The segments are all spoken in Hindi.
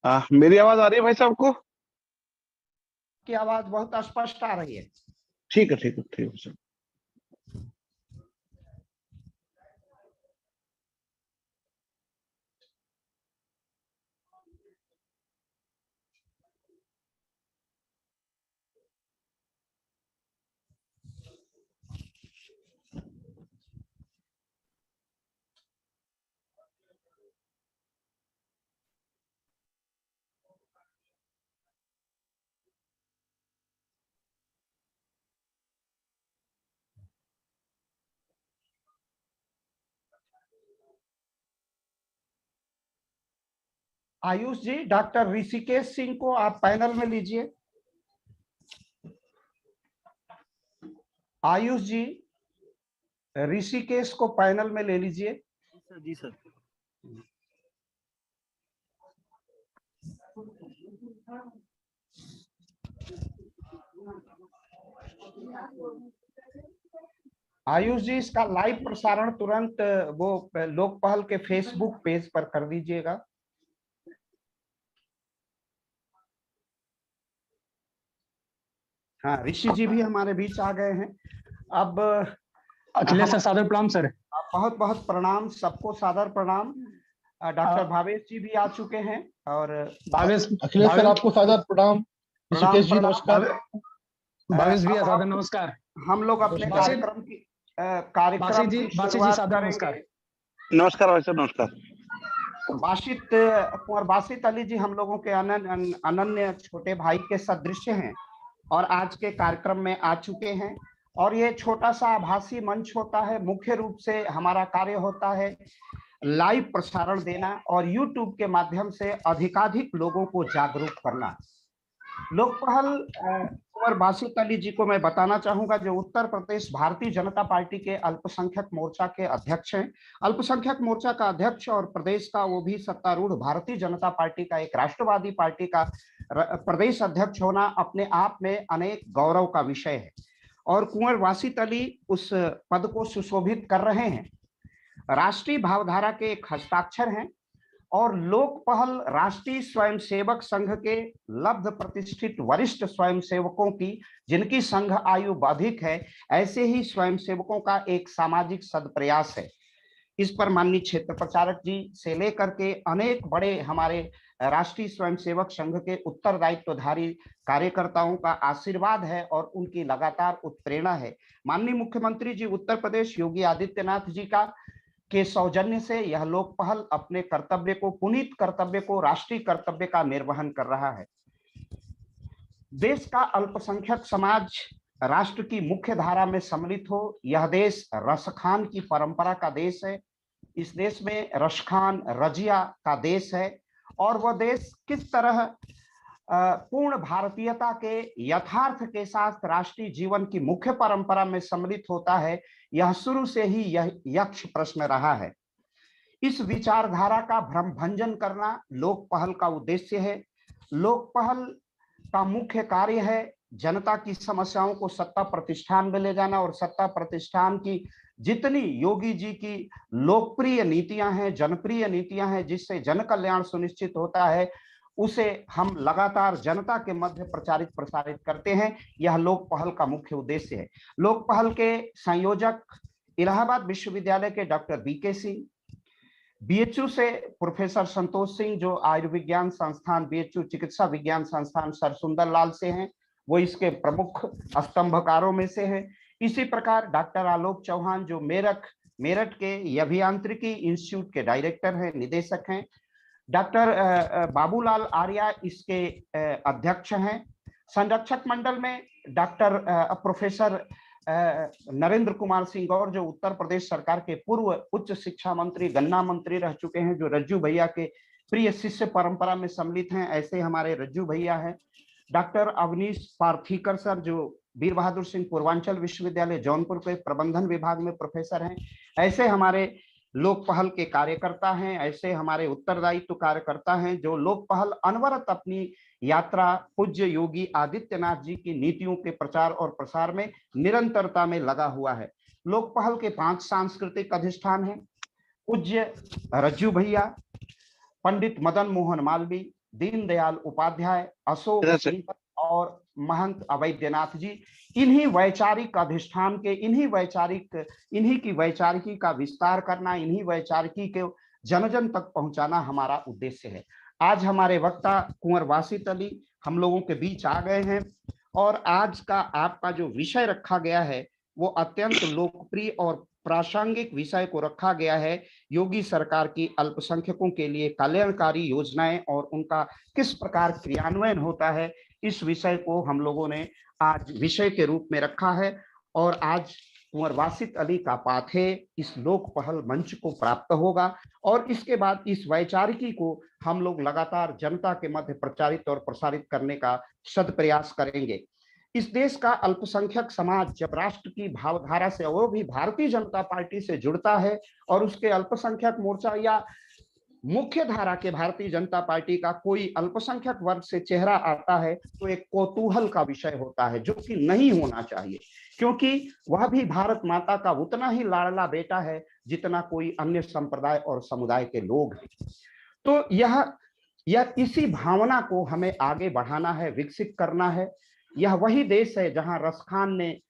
मेरी आवाज आ रही है भाई साहब को? की आवाज बहुत स्पष्ट आ रही है। ठीक है, ठीक है, ठीक है सर। आयुष जी, डॉक्टर ऋषिकेश सिंह को आप पैनल में लीजिए। आयुष जी, ऋषिकेश को पैनल में ले लीजिए। जी सर। आयुष जी, इसका लाइव प्रसारण तुरंत वो लोकपहल के फेसबुक पेज पर कर दीजिएगा। हाँ, ऋषि जी भी हमारे बीच आ गए हैं। अब अखिलेश सर, सादर प्रणाम सर। बहुत बहुत प्रणाम, सबको सादर प्रणाम। डॉक्टर भावेश जी भी आ चुके हैं। और भावेश, अखिलेश सर आपको सादर प्रणाम। ऋषिकेश जी नमस्कार। भावेश भी सादर नमस्कार। हम लोग अपने कार्यक्रम की बासी सादर नमस्कार। नमस्कार भाई साहब, नमस्कार। कुंवर बासित अली जी हम लोगों के अनन्य छोटे भाई के सदृश हैं और आज के कार्यक्रम में आ चुके हैं। और ये छोटा सा आभासी मंच होता है। मुख्य रूप से हमारा कार्य होता है लाइव प्रसारण देना और YouTube के माध्यम से अधिकाधिक लोगों को जागरूक करना। लोकपहल कुंवर बासित अली जी को मैं बताना चाहूंगा, जो उत्तर प्रदेश भारतीय जनता पार्टी के अल्पसंख्यक मोर्चा के अध्यक्ष हैं। अल्पसंख्यक मोर्चा का अध्यक्ष और प्रदेश का, वो भी सत्तारूढ़ भारतीय जनता पार्टी का, एक राष्ट्रवादी पार्टी का प्रदेश अध्यक्ष होना अपने आप में अनेक गौरव का विषय है। और कुंवर बासित अली उस पद को सुशोभित कर रहे हैं। राष्ट्रीय भावधारा के एक हस्ताक्षर हैं और लोकपहल राष्ट्रीय स्वयंसेवक संघ के लब्ध प्रतिष्ठित वरिष्ठ स्वयंसेवकों की, जिनकी संघ आयु अधिक है, ऐसे ही स्वयंसेवकों का एक सामाजिक सदप्रयास है। इस पर माननीय क्षेत्र प्रचारक जी से लेकर के अनेक बड़े हमारे राष्ट्रीय स्वयंसेवक संघ के उत्तरदायित्वधारी कार्यकर्ताओं का आशीर्वाद है और उनकी लगातार उत्प्रेरणा है। माननीय मुख्यमंत्री जी उत्तर प्रदेश योगी आदित्यनाथ जी के सौजन्य से यह लोकपहल अपने कर्तव्य को, पुनीत कर्तव्य को, राष्ट्रीय कर्तव्य का निर्वहन कर रहा है। देश का अल्पसंख्यक समाज राष्ट्र की मुख्य धारा में सम्मिलित हो। यह देश रसखान की परंपरा का देश है। इस देश में रसखान रजिया का देश है और वह देश किस तरह पूर्ण भारतीयता के यथार्थ के साथ राष्ट्रीय जीवन की मुख्य परंपरा में सम्मिलित होता है, यह शुरू से ही यह यक्ष प्रश्न रहा है। इस विचारधारा का भ्रम भंजन करना लोकपहल का उद्देश्य है। लोकपहल का मुख्य कार्य है जनता की समस्याओं को सत्ता प्रतिष्ठान में ले जाना और सत्ता प्रतिष्ठान की जितनी योगी जी की लोकप्रिय नीतियां हैं, जनप्रिय नीतियां हैं, जिससे जन कल्याण सुनिश्चित होता है, उसे हम लगातार जनता के मध्य प्रचारित प्रसारित करते हैं। यह लोकपहल का मुख्य उद्देश्य है। लोकपहल के संयोजक इलाहाबाद विश्वविद्यालय के डॉक्टर बीके सिंह, बीएचयू से प्रोफेसर संतोष सिंह जो आयुर्विज्ञान संस्थान बीएचयू चिकित्सा विज्ञान संस्थान सर सुंदर लाल से हैं, वो इसके प्रमुख स्तंभकारों में से हैं। इसी प्रकार डॉक्टर आलोक चौहान जो मेरठ के अभियांत्रिकी इंस्टीट्यूट के डायरेक्टर हैं, निदेशक हैं। डॉक्टर बाबूलाल आर्या इसके अध्यक्ष हैं। संरक्षक मंडल में डॉक्टर प्रोफेसर नरेंद्र कुमार सिंह गौर जो उत्तर प्रदेश सरकार के पूर्व उच्च शिक्षा मंत्री, गन्ना मंत्री रह चुके हैं, जो रज्जू भैया के प्रिय शिष्य परंपरा में सम्मिलित हैं, ऐसे हमारे रज्जू भैया हैं। डॉक्टर अवनीश पार्थीकर सर जो वीर बहादुर सिंह पूर्वांचल विश्वविद्यालय जौनपुर के प्रबंधन विभाग में प्रोफेसर हैं, ऐसे हमारे लोकपहल के कार्यकर्ता हैं, ऐसे हमारे उत्तरदायित्व कार्यकर्ता हैं जो लोकपहल अनवरत अपनी यात्रा पूज्य योगी आदित्यनाथ जी की नीतियों के प्रचार और प्रसार में निरंतरता में लगा हुआ है। लोकपहल के 5 सांस्कृतिक अधिष्ठान हैं। पूज्य रज्जू भैया, पंडित मदन मोहन मालवीय, दीनदयाल उपाध्याय, अशोक इधर से। सिंह और महंत अवैधनाथ जी, इन्हीं वैचारिक अधिष्ठान के, इन्हीं की वैचारिकी का विस्तार करना, इन्हीं वैचारिकी के जन जन तक पहुंचाना हमारा उद्देश्य है। आज हमारे वक्ता कुंवर वासित अली हम लोगों के बीच आ गए हैं और आज का आपका जो विषय रखा गया है वो अत्यंत लोकप्रिय और प्रासंगिक विषय को रखा गया है। योगी सरकार की अल्पसंख्यकों के लिए कल्याणकारी योजनाएं और उनका किस प्रकार क्रियान्वयन होता है, इस विषय को हम लोगों ने आज विषय के रूप में रखा है। और आज कुंवर वासित अली का पाथेय इस लोक पहल मंच को प्राप्त होगा और इसके बाद इस वैचारिकी को हम लोग लगातार जनता के मध्य प्रचारित और प्रसारित करने का सद प्रयास करेंगे। इस देश का अल्पसंख्यक समाज जब राष्ट्र की भावधारा से, वो भी भारतीय जनता पार्टी से जुड़ता है और उसके अल्पसंख्यक मोर्चा या मुख्य धारा के भारतीय जनता पार्टी का कोई अल्पसंख्यक वर्ग से चेहरा आता है तो एक कौतूहल का विषय होता है, जो कि नहीं होना चाहिए, क्योंकि वह भी भारत माता का उतना ही लाडला बेटा है जितना कोई अन्य संप्रदाय और समुदाय के लोग हैं। तो यह इसी भावना को हमें आगे बढ़ाना है, विकसित करना है। यह वही देश है जहां रसखान ने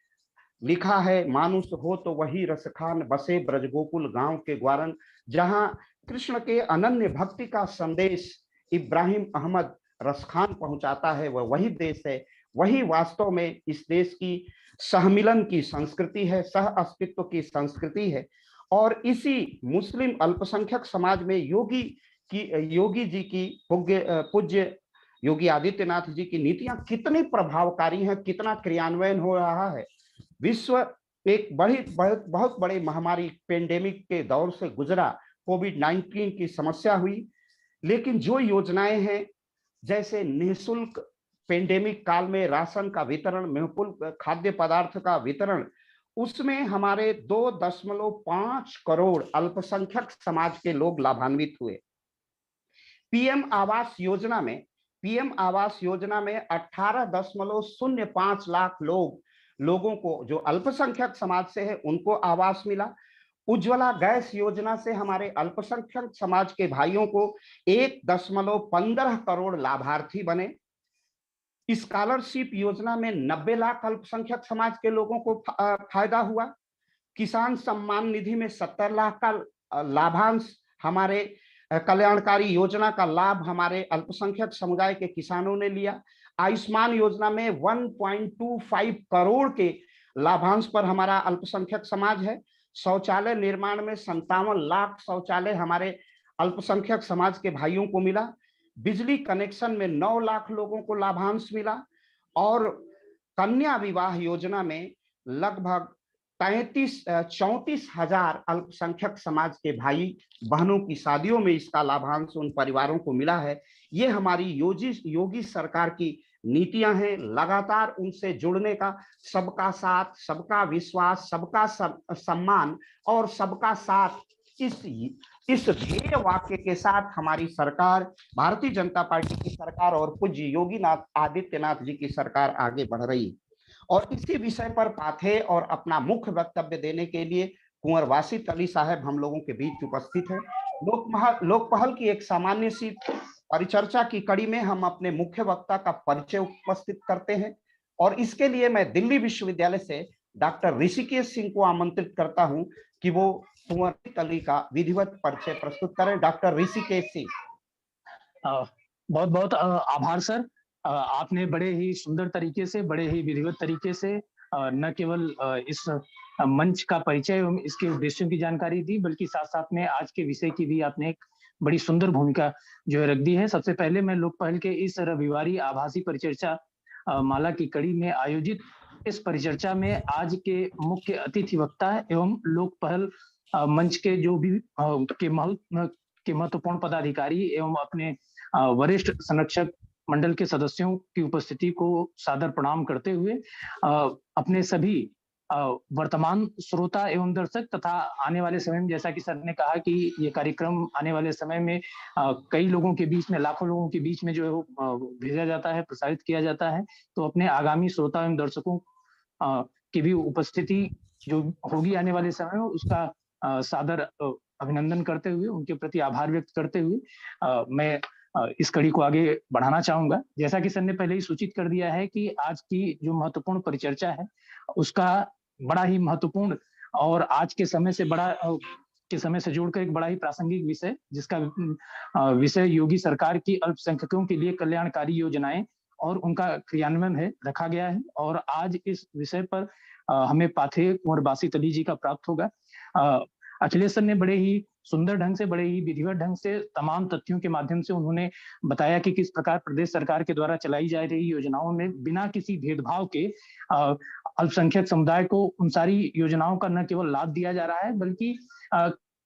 लिखा है, मानुष हो तो वही रसखान, बसे ब्रजगोकुल गांव के ग्वारन। जहां कृष्ण के अनन्य भक्ति का संदेश इब्राहिम अहमद रसखान पहुंचाता है, वह वही देश है। वही वास्तव में इस देश की सहमिलन की संस्कृति है, सह अस्तित्व की संस्कृति है। और इसी मुस्लिम अल्पसंख्यक समाज में योगी जी की पूज्य योगी आदित्यनाथ जी की नीतियां कितनी प्रभावकारी हैं, कितना क्रियान्वयन हो रहा है। विश्व एक बहुत बड़ी महामारी पेंडेमिक के दौर से गुजरा, कोविड-19 की समस्या हुई, लेकिन जो योजनाएं हैं जैसे निःशुल्क पेंडेमिक काल में राशन का वितरण, निःशुल्क खाद्य पदार्थ का वितरण, उसमें हमारे 2.5 करोड़ अल्पसंख्यक समाज के लोग लाभान्वित हुए। पीएम आवास योजना में 18.05 लाख लोगों को, जो अल्पसंख्यक समाज से है, उनको आवास मिला। उज्ज्वला गैस योजना से हमारे अल्पसंख्यक समाज के भाइयों को 1.15 करोड़ लाभार्थी बने। स्कॉलरशिप योजना में 90 लाख अल्पसंख्यक समाज के लोगों को फायदा हुआ। किसान सम्मान निधि में 70 लाख का लाभांश, हमारे कल्याणकारी योजना का लाभ हमारे अल्पसंख्यक समुदाय के किसानों ने लिया। आयुष्मान योजना में 1.25 करोड़ के लाभांश पर हमारा अल्पसंख्यक समाज है। शौचालय निर्माण में 57 लाख शौचालय हमारे अल्पसंख्यक समाज के भाइयों को मिला। बिजली कनेक्शन में 9 लाख लोगों को लाभांश मिला। और कन्या विवाह योजना में लगभग 34 हजार अल्पसंख्यक समाज के भाई बहनों की शादियों में इसका लाभांश उन परिवारों को मिला है। ये हमारी योगी सरकार की नीतियां हैं, लगातार उनसे जुड़ने का, सबका साथ, सबका विश्वास, सबका सम्मान और सबका साथ, इस ध्येय वाक्य के साथ हमारी सरकार, भारतीय जनता पार्टी की सरकार और पूज्य योगी आदित्यनाथ जी की सरकार आगे बढ़ रही है। और इसी विषय पर पाथेय और अपना मुख्य वक्तव्य देने के लिए कुंवर वासित अली साहब हम लोगों के बीच उपस्थित है। लोक पहल की एक सामान्य सी परिचर्चा की कड़ी में हम अपने मुख्य वक्ता का परिचय उपस्थित करते हैं और इसके लिए मैं दिल्ली विश्वविद्यालय से डॉक्टर ऋषिकेश सिंह को आमंत्रित करता हूं कि वो कुंवर वासित अली का विधिवत परिचय प्रस्तुत करें। डॉक्टर ऋषिकेश सिंह। बहुत बहुत आभार सर। आपने बड़े ही सुंदर तरीके से, बड़े ही विधिवत तरीके से न केवल इस मंच का परिचय एवं इसके उद्देश्यों की जानकारी दी, बल्कि साथ साथ में आज के विषय की भी आपने एक बड़ी सुंदर भूमिका जो है रख दी है। सबसे पहले मैं लोक पहल के इस रविवारी आभासी परिचर्चा माला की कड़ी में आयोजित इस परिचर्चा में आज के मुख्य अतिथि वक्ता एवं लोक पहल मंच के जो भी के महत्वपूर्ण पदाधिकारी एवं अपने वरिष्ठ संरक्षक मंडल के सदस्यों की उपस्थिति को सादर प्रणाम करते हुए अपने सभी वर्तमान श्रोता एवं दर्शक तथा आने वाले समय में, जैसा कि सर ने कहा कि ये कार्यक्रम आने वाले समय में कई लोगों के बीच में, लाखों लोगों के बीच में जो है भेजा जाता है, प्रसारित किया जाता है, तो अपने आगामी श्रोता एवं दर्शकों की भी उपस्थिति जो होगी आने वाले समय में, उसका सादर अभिनंदन करते हुए, उनके प्रति आभार व्यक्त करते हुए मैं इस कड़ी को आगे बढ़ाना चाहूंगा। जैसा कि सर ने पहले ही सूचित कर दिया है कि आज की जो महत्वपूर्ण परिचर्चा है उसका बड़ा ही महत्वपूर्ण और आज के समय से के समय से जोड़कर एक बड़ा ही प्रासंगिक विषय, जिसका विषय योगी सरकार की अल्पसंख्यकों के लिए कल्याणकारी योजनाएं और उनका क्रियान्वयन है, रखा गया है। और आज इस विषय पर हमें पाथेय कुंवर बासी तली जी का प्राप्त होगा। अखिलेश सर ने बड़े ही सुंदर ढंग से, बड़े ही विधिवत ढंग से तमाम तथ्यों के माध्यम से उन्होंने बताया कि किस प्रकार प्रदेश सरकार के द्वारा चलाई जा रही योजनाओं में बिना किसी भेदभाव के अल्पसंख्यक समुदाय को उन सारी योजनाओं का न केवल लाभ दिया जा रहा है, बल्कि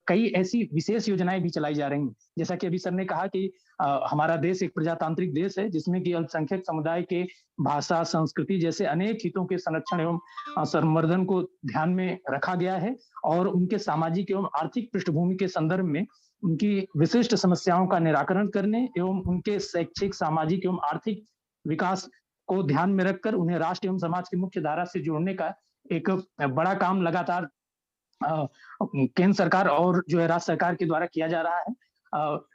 कई ऐसी विशेष योजनाएं भी चलाई जा रही हैं। जैसा कि अभी सर ने कहा कि हमारा देश एक प्रजातांत्रिक देश है, जिसमें कि अल्पसंख्यक समुदाय के भाषा, संस्कृति जैसे अनेक हितों के संरक्षण एवं संवर्धन को ध्यान में रखा गया है और उनके सामाजिक एवं आर्थिक पृष्ठभूमि के संदर्भ में उनकी विशिष्ट समस्याओं का निराकरण करने एवं उनके शैक्षिक, सामाजिक एवं आर्थिक विकास को ध्यान में रखकर उन्हें राष्ट्र एवं समाज की मुख्य धारा से जोड़ने का एक बड़ा काम लगातार केंद्र सरकार और जो है राज्य सरकार के द्वारा किया जा रहा है।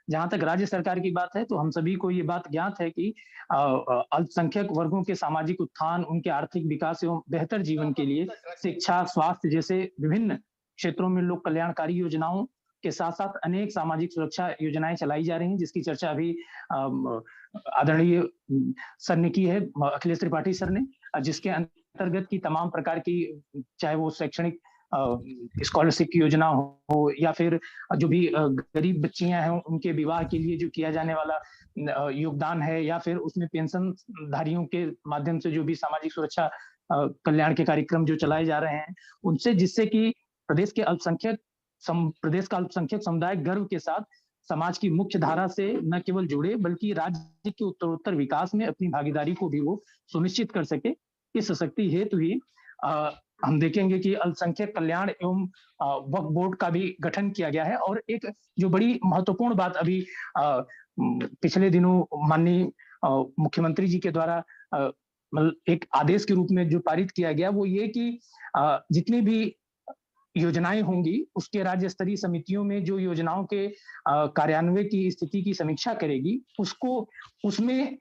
जहां तक राज्य सरकार की बात है तो हम सभी को ये बात ज्ञात है कि अल्पसंख्यक वर्गों के सामाजिक उत्थान, उनके आर्थिक विकास एवं बेहतर जीवन के लिए शिक्षा, स्वास्थ्य जैसे विभिन्न क्षेत्रों में लोक कल्याणकारी योजनाओं के साथ साथ अनेक सामाजिक सुरक्षा योजनाएं चलाई जा रही हैं, जिसकी चर्चा अभी आदरणीय सर ने की है, अखिलेश त्रिपाठी सर ने, जिसके अंतर्गत की तमाम प्रकार की, चाहे वो शैक्षणिक स्कॉलरशिप की योजना हो या फिर जो भी गरीब बच्चियां हैं उनके विवाह के लिए जो किया जाने वाला योगदान है, या फिर उसमें पेंशन धारियों के माध्यम से जो भी सामाजिक सुरक्षा कल्याण के कार्यक्रम जो चलाए जा रहे हैं उनसे, जिससे कि प्रदेश का अल्पसंख्यक समुदाय गर्व के साथ समाज की मुख्य धारा से न केवल जुड़े बल्कि राज्य के उत्तरोत्तर विकास में अपनी भागीदारी को भी वो सुनिश्चित कर सके। इस सशक्ति हेतु ही हम देखेंगे कि अल्पसंख्यक कल्याण एवं वक्फ बोर्ड का भी गठन किया गया है। और एक जो बड़ी महत्वपूर्ण बात अभी पिछले दिनों माननीय मुख्यमंत्री जी के द्वारा मतलब एक आदेश के रूप में जो पारित किया गया वो ये कि जितनी भी योजनाएं होंगी उसके राज्य स्तरीय समितियों में जो योजनाओं के कार्यान्वयन की स्थिति की समीक्षा करेगी उसमें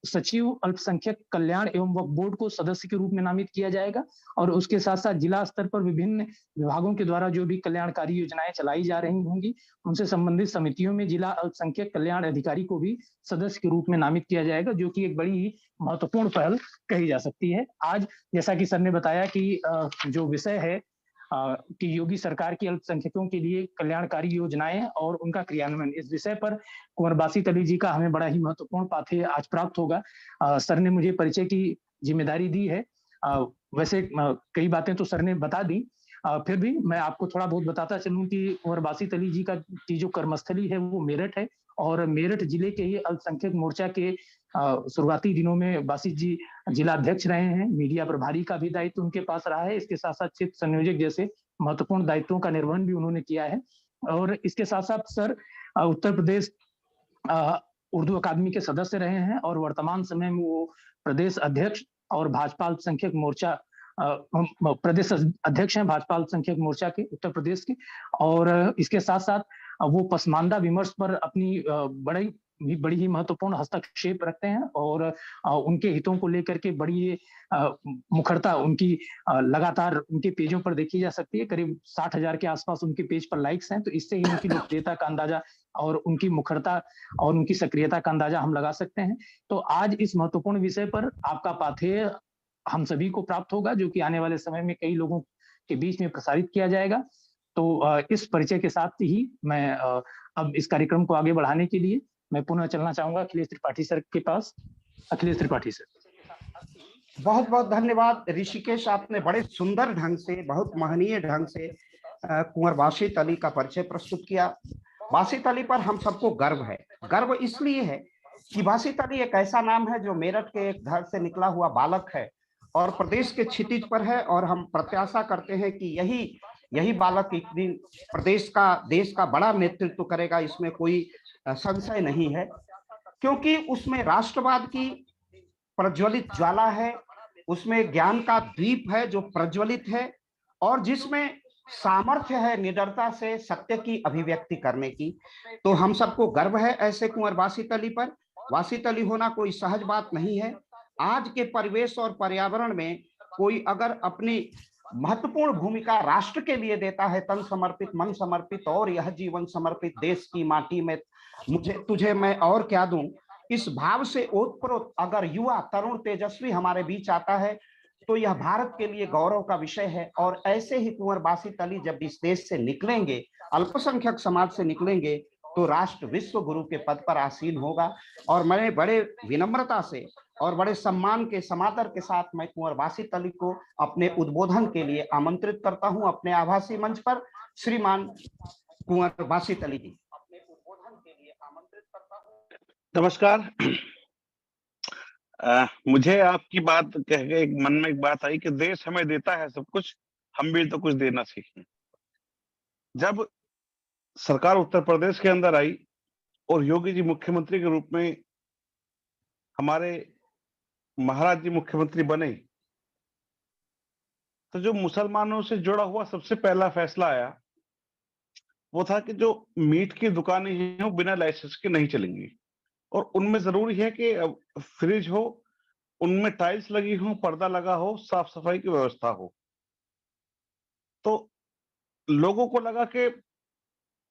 सचिव अल्पसंख्यक कल्याण एवं वक्फ बोर्ड को सदस्य के रूप में नामित किया जाएगा। और उसके साथ साथ जिला स्तर पर विभिन्न विभागों के द्वारा जो भी कल्याणकारी योजनाएं चलाई जा रही होंगी उनसे संबंधित समितियों में जिला अल्पसंख्यक कल्याण अधिकारी को भी सदस्य के रूप में नामित किया जाएगा, जो कि एक बड़ी ही महत्वपूर्ण पहल कही जा सकती है। आज जैसा कि सर ने बताया कि जो विषय है कि योगी सरकार की अल्पसंख्यकों के लिए कल्याणकारी योजनाएं और उनका क्रियान्वयन, इस विषय पर कुंवर बासी तली जी का हमें बड़ा ही महत्वपूर्ण पाथेय आज प्राप्त होगा। सर ने मुझे परिचय की जिम्मेदारी दी है। वैसे कई बातें तो सर ने बता दी, फिर भी मैं आपको थोड़ा बहुत बताता चलूं कि कुंवर बासी तली जी की जो कर्मस्थली है वो मेरठ है और मेरठ जिले के ही अल्पसंख्यक मोर्चा के शुरुआती दिनों में बासी जी जिला अध्यक्ष रहे हैं। मीडिया प्रभारी का भी दायित्व उनके पास रहा है। इसके साथ साथ क्षेत्र संयोजक जैसे महत्वपूर्ण दायित्वों का निर्वहन भी उन्होंने किया है। और इसके साथ साथ सर उत्तर प्रदेश उर्दू अकादमी के सदस्य रहे हैं और वर्तमान समय में वो प्रदेश अध्यक्ष और भाजपा अल्पसंख्यक मोर्चा प्रदेश अध्यक्ष हैं भाजपा अल्पसंख्यक मोर्चा के उत्तर प्रदेश के। और इसके साथ साथ वो पसमानदा विमर्श पर अपनी बड़ी ही महत्वपूर्ण हस्तक्षेप रखते हैं और उनके हितों को लेकर के बड़ी मुखरता उनकी लगातार उनके पेजों पर देखी जा सकती है। करीब 60,000 के आसपास उनके पेज पर लाइक्स हैं, तो इससे ही उनकी लोकप्रियता का अंदाजा और उनकी मुखरता और उनकी सक्रियता का अंदाजा हम लगा सकते हैं। तो आज इस महत्वपूर्ण विषय पर आपका पाथेय हम सभी को प्राप्त होगा, जो कि आने वाले समय में कई लोगों के बीच में प्रसारित किया जाएगा। तो इस परिचय के साथ ही मैं अब इस कार्यक्रम को आगे बढ़ाने के लिए मैं पुनः चलना चाहूंगा अखिलेश त्रिपाठी सर के पास। अखिलेश त्रिपाठी सर। बहुत बहुत धन्यवाद ऋषिकेश, आपने बड़े सुंदर ढंग से, बहुत महनीय ढंग से कुंवर बासी तली का परिचय प्रस्तुत किया। बासी तली पर हम सबको गर्व है। गर्व इसलिए है कि बासी तली एक ऐसा नाम है जो मेरठ के एक घर से निकला हुआ बालक है और प्रदेश के क्षितिज पर है। और हम प्रत्याशा करते हैं कि यही बालक एक दिन प्रदेश का, देश का बड़ा नेतृत्व करेगा, इसमें कोई संशय नहीं है, क्योंकि उसमें राष्ट्रवाद की प्रज्वलित ज्वाला है, उसमें ज्ञान का दीप है जो प्रज्वलित है और जिसमें सामर्थ्य है निडरता से सत्य की अभिव्यक्ति करने की। तो हम सबको गर्व है ऐसे कुंवर वासित अली पर। वासित अली होना कोई सहज बात नहीं है। आज के परिवेश और पर्यावरण में कोई अगर अपनी महत्वपूर्ण भूमिका राष्ट्र के लिए देता है, तन समर्पित, मन समर्पित और यह जीवन समर्पित देश की माटी में मुझे तुझे मैं और क्या दूं, इस भाव से ओतप्रोत अगर युवा तरुण तेजस्वी हमारे बीच आता है तो यह भारत के लिए गौरव का विषय है। और ऐसे ही कुंवर बासित अली जब इस देश से निकलेंगे, अल्पसंख्यक समाज से निकलेंगे, तो राष्ट्र विश्व गुरु के पद पर आसीन होगा। और मैं बड़े विनम्रता से और बड़े सम्मान के समादर के साथ मैं कुंवर बासित अली को अपने उद्बोधन के लिए आमंत्रित करता हूं अपने आभासी मंच पर। श्रीमान कुंवर बासित अली जी, अपने उद्बोधन के लिए आमंत्रित करता हूं। नमस्कार। मुझे आपकी बात कह के एक मन में एक बात आई कि देश हमें देता है सब कुछ, हम भी तो कुछ देना सीखें। जब सरकार उत्तर प्रदेश के अंदर आई और योगी जी मुख्यमंत्री के रूप में हमारे महाराज जी मुख्यमंत्री बने, तो जो मुसलमानों से जुड़ा हुआ सबसे पहला फैसला आया वो था कि जो मीट की दुकानें हैं वो बिना लाइसेंस के नहीं चलेंगी, और उनमें जरूरी है कि फ्रिज हो, उनमें टाइल्स लगी हो, पर्दा लगा हो, साफ सफाई की व्यवस्था हो। तो लोगों को लगा कि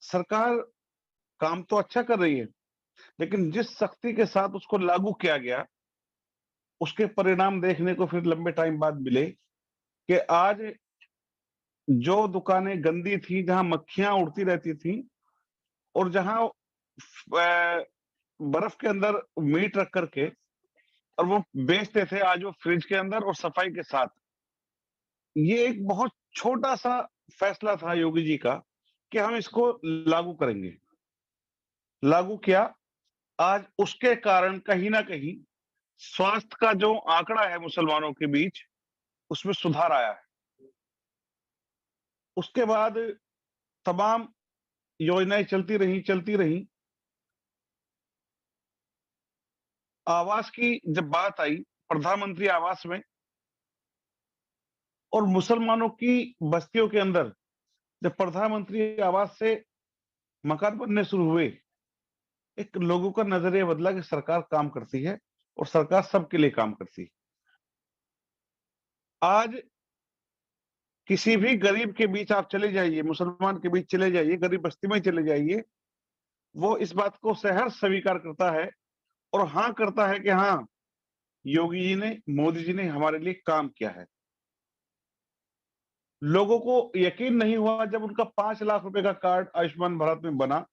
सरकार काम तो अच्छा कर रही है, लेकिन जिस सख्ती के साथ उसको लागू किया गया उसके परिणाम देखने को फिर लंबे टाइम बाद मिले कि आज जो दुकानें गंदी थी, जहां मक्खियां उड़ती रहती थी और जहां बर्फ के अंदर मीट रख करके और वो बेचते थे, आज वो फ्रिज के अंदर और सफाई के साथ। ये एक बहुत छोटा सा फैसला था योगी जी का कि हम इसको लागू करेंगे। लागू किया। आज उसके कारण कहीं ना कहीं स्वास्थ्य का जो आंकड़ा है मुसलमानों के बीच, उसमें सुधार आया है। उसके बाद तमाम योजनाएं चलती रही। आवास की जब बात आई, प्रधानमंत्री आवास में, और मुसलमानों की बस्तियों के अंदर जब प्रधानमंत्री आवास से मकान बनने शुरू हुए, एक लोगों का नजरिया बदला कि सरकार काम करती है और सरकार सबके लिए काम करती है। आज किसी भी गरीब के बीच आप चले जाइए, मुसलमान के बीच चले जाइए, गरीब बस्ती में चले जाइए, वो इस बात को सहर्ष स्वीकार करता है और हाँ करता है कि हाँ, योगी जी ने, मोदी जी ने हमारे लिए काम किया है। लोगों को यकीन नहीं हुआ जब उनका 5 लाख रुपए का कार्ड आयुष्मान भारत में बना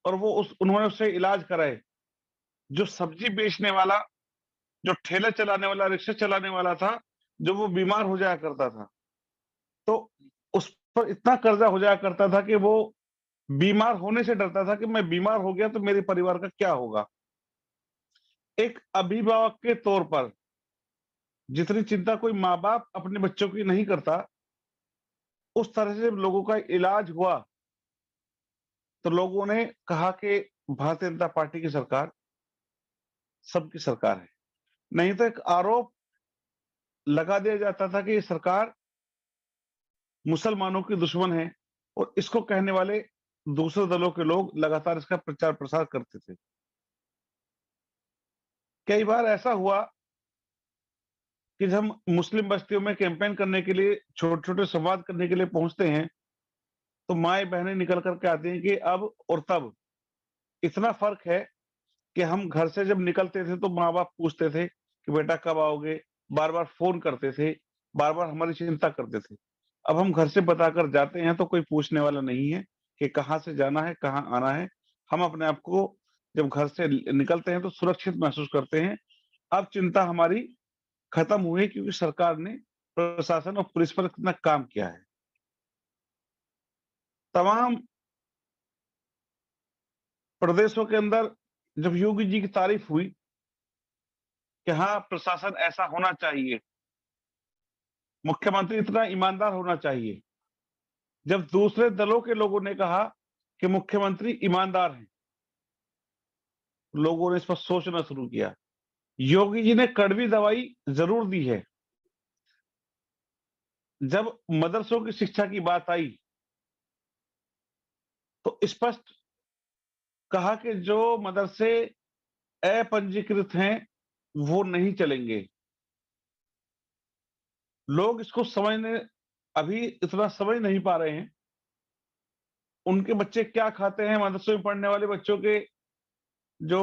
और वो उन्होंने उससे इलाज कराए। जो सब्जी बेचने वाला, जो ठेला चलाने वाला, रिक्शा चलाने वाला था, जो वो बीमार हो जाया करता था, तो उस पर इतना कर्जा हो जाया करता था कि वो बीमार होने से डरता था कि मैं बीमार हो गया तो मेरे परिवार का क्या होगा। एक अभिभावक के तौर पर जितनी चिंता कोई माँ बाप अपने बच्चों की नहीं करता, उस तरह से लोगों का इलाज हुआ तो लोगों ने कहा कि भारतीय जनता पार्टी की सरकार सबकी सरकार है। नहीं तो एक आरोप लगा दिया जाता था कि ये सरकार मुसलमानों की दुश्मन है, और इसको कहने वाले दूसरे दलों के लोग लगातार इसका प्रचार प्रसार करते थे। कई बार ऐसा हुआ कि जब हम मुस्लिम बस्तियों में कैंपेन करने के लिए, छोटे छोटे संवाद करने के लिए पहुंचते हैं, तो माए बहनें निकल करके आती हैं कि अब और तब इतना फर्क है कि हम घर से जब निकलते थे तो माँ बाप पूछते थे कि बेटा कब आओगे, बार बार फोन करते थे, बार बार हमारी चिंता करते थे। अब हम घर से बताकर जाते हैं तो कोई पूछने वाला नहीं है कि कहाँ से जाना है, कहाँ आना है। हम अपने आप को जब घर से निकलते हैं तो सुरक्षित महसूस करते हैं। अब चिंता हमारी खत्म हुई क्योंकि सरकार ने, प्रशासन और पुलिस पर कितना काम किया है। तमाम प्रदेशों के अंदर जब योगी जी की तारीफ हुई कि हाँ, प्रशासन ऐसा होना चाहिए, मुख्यमंत्री इतना ईमानदार होना चाहिए, जब दूसरे दलों के लोगों ने कहा कि मुख्यमंत्री ईमानदार हैं, लोगों ने इस पर सोचना शुरू किया। योगी जी ने कड़वी दवाई जरूर दी है, जब मदरसों की शिक्षा की बात आई तो स्पष्ट कहा कि जो मदरसे अपंजीकृत हैं वो नहीं चलेंगे। लोग इसको समझने अभी इतना समझ नहीं पा रहे हैं। उनके बच्चे क्या खाते हैं, मदरसों में पढ़ने वाले बच्चों के जो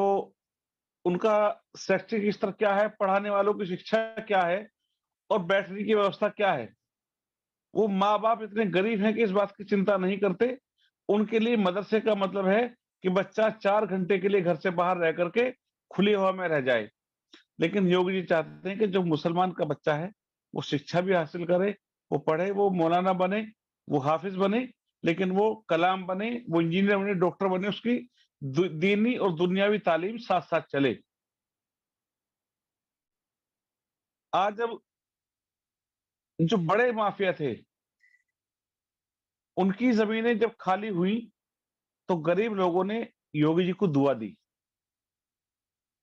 उनका शैक्षिक स्तर क्या है, पढ़ाने वालों की शिक्षा क्या है और बैठने की व्यवस्था क्या है। वो माँ-बाप इतने गरीब हैं कि इस बात की चिंता नहीं करते। उनके लिए मदरसे का मतलब है कि बच्चा 4 घंटे के लिए घर से बाहर रह करके खुली हवा में रह जाए। लेकिन योगी जी चाहते हैं कि जो मुसलमान का बच्चा है, वो शिक्षा भी हासिल करे, वो पढ़े, वो मौलाना बने, वो हाफ़िज़ बने, लेकिन वो कलाम बने, वो इंजीनियर बने, डॉक्टर बने, उसकी दीनी और दुनियावी तालीम साथ-साथ चले। आज जब जो बड़े माफिया थे, उनकी ज़मीनें जब खाली हुई, तो गरीब लोगों ने योगी जी को दुआ दी,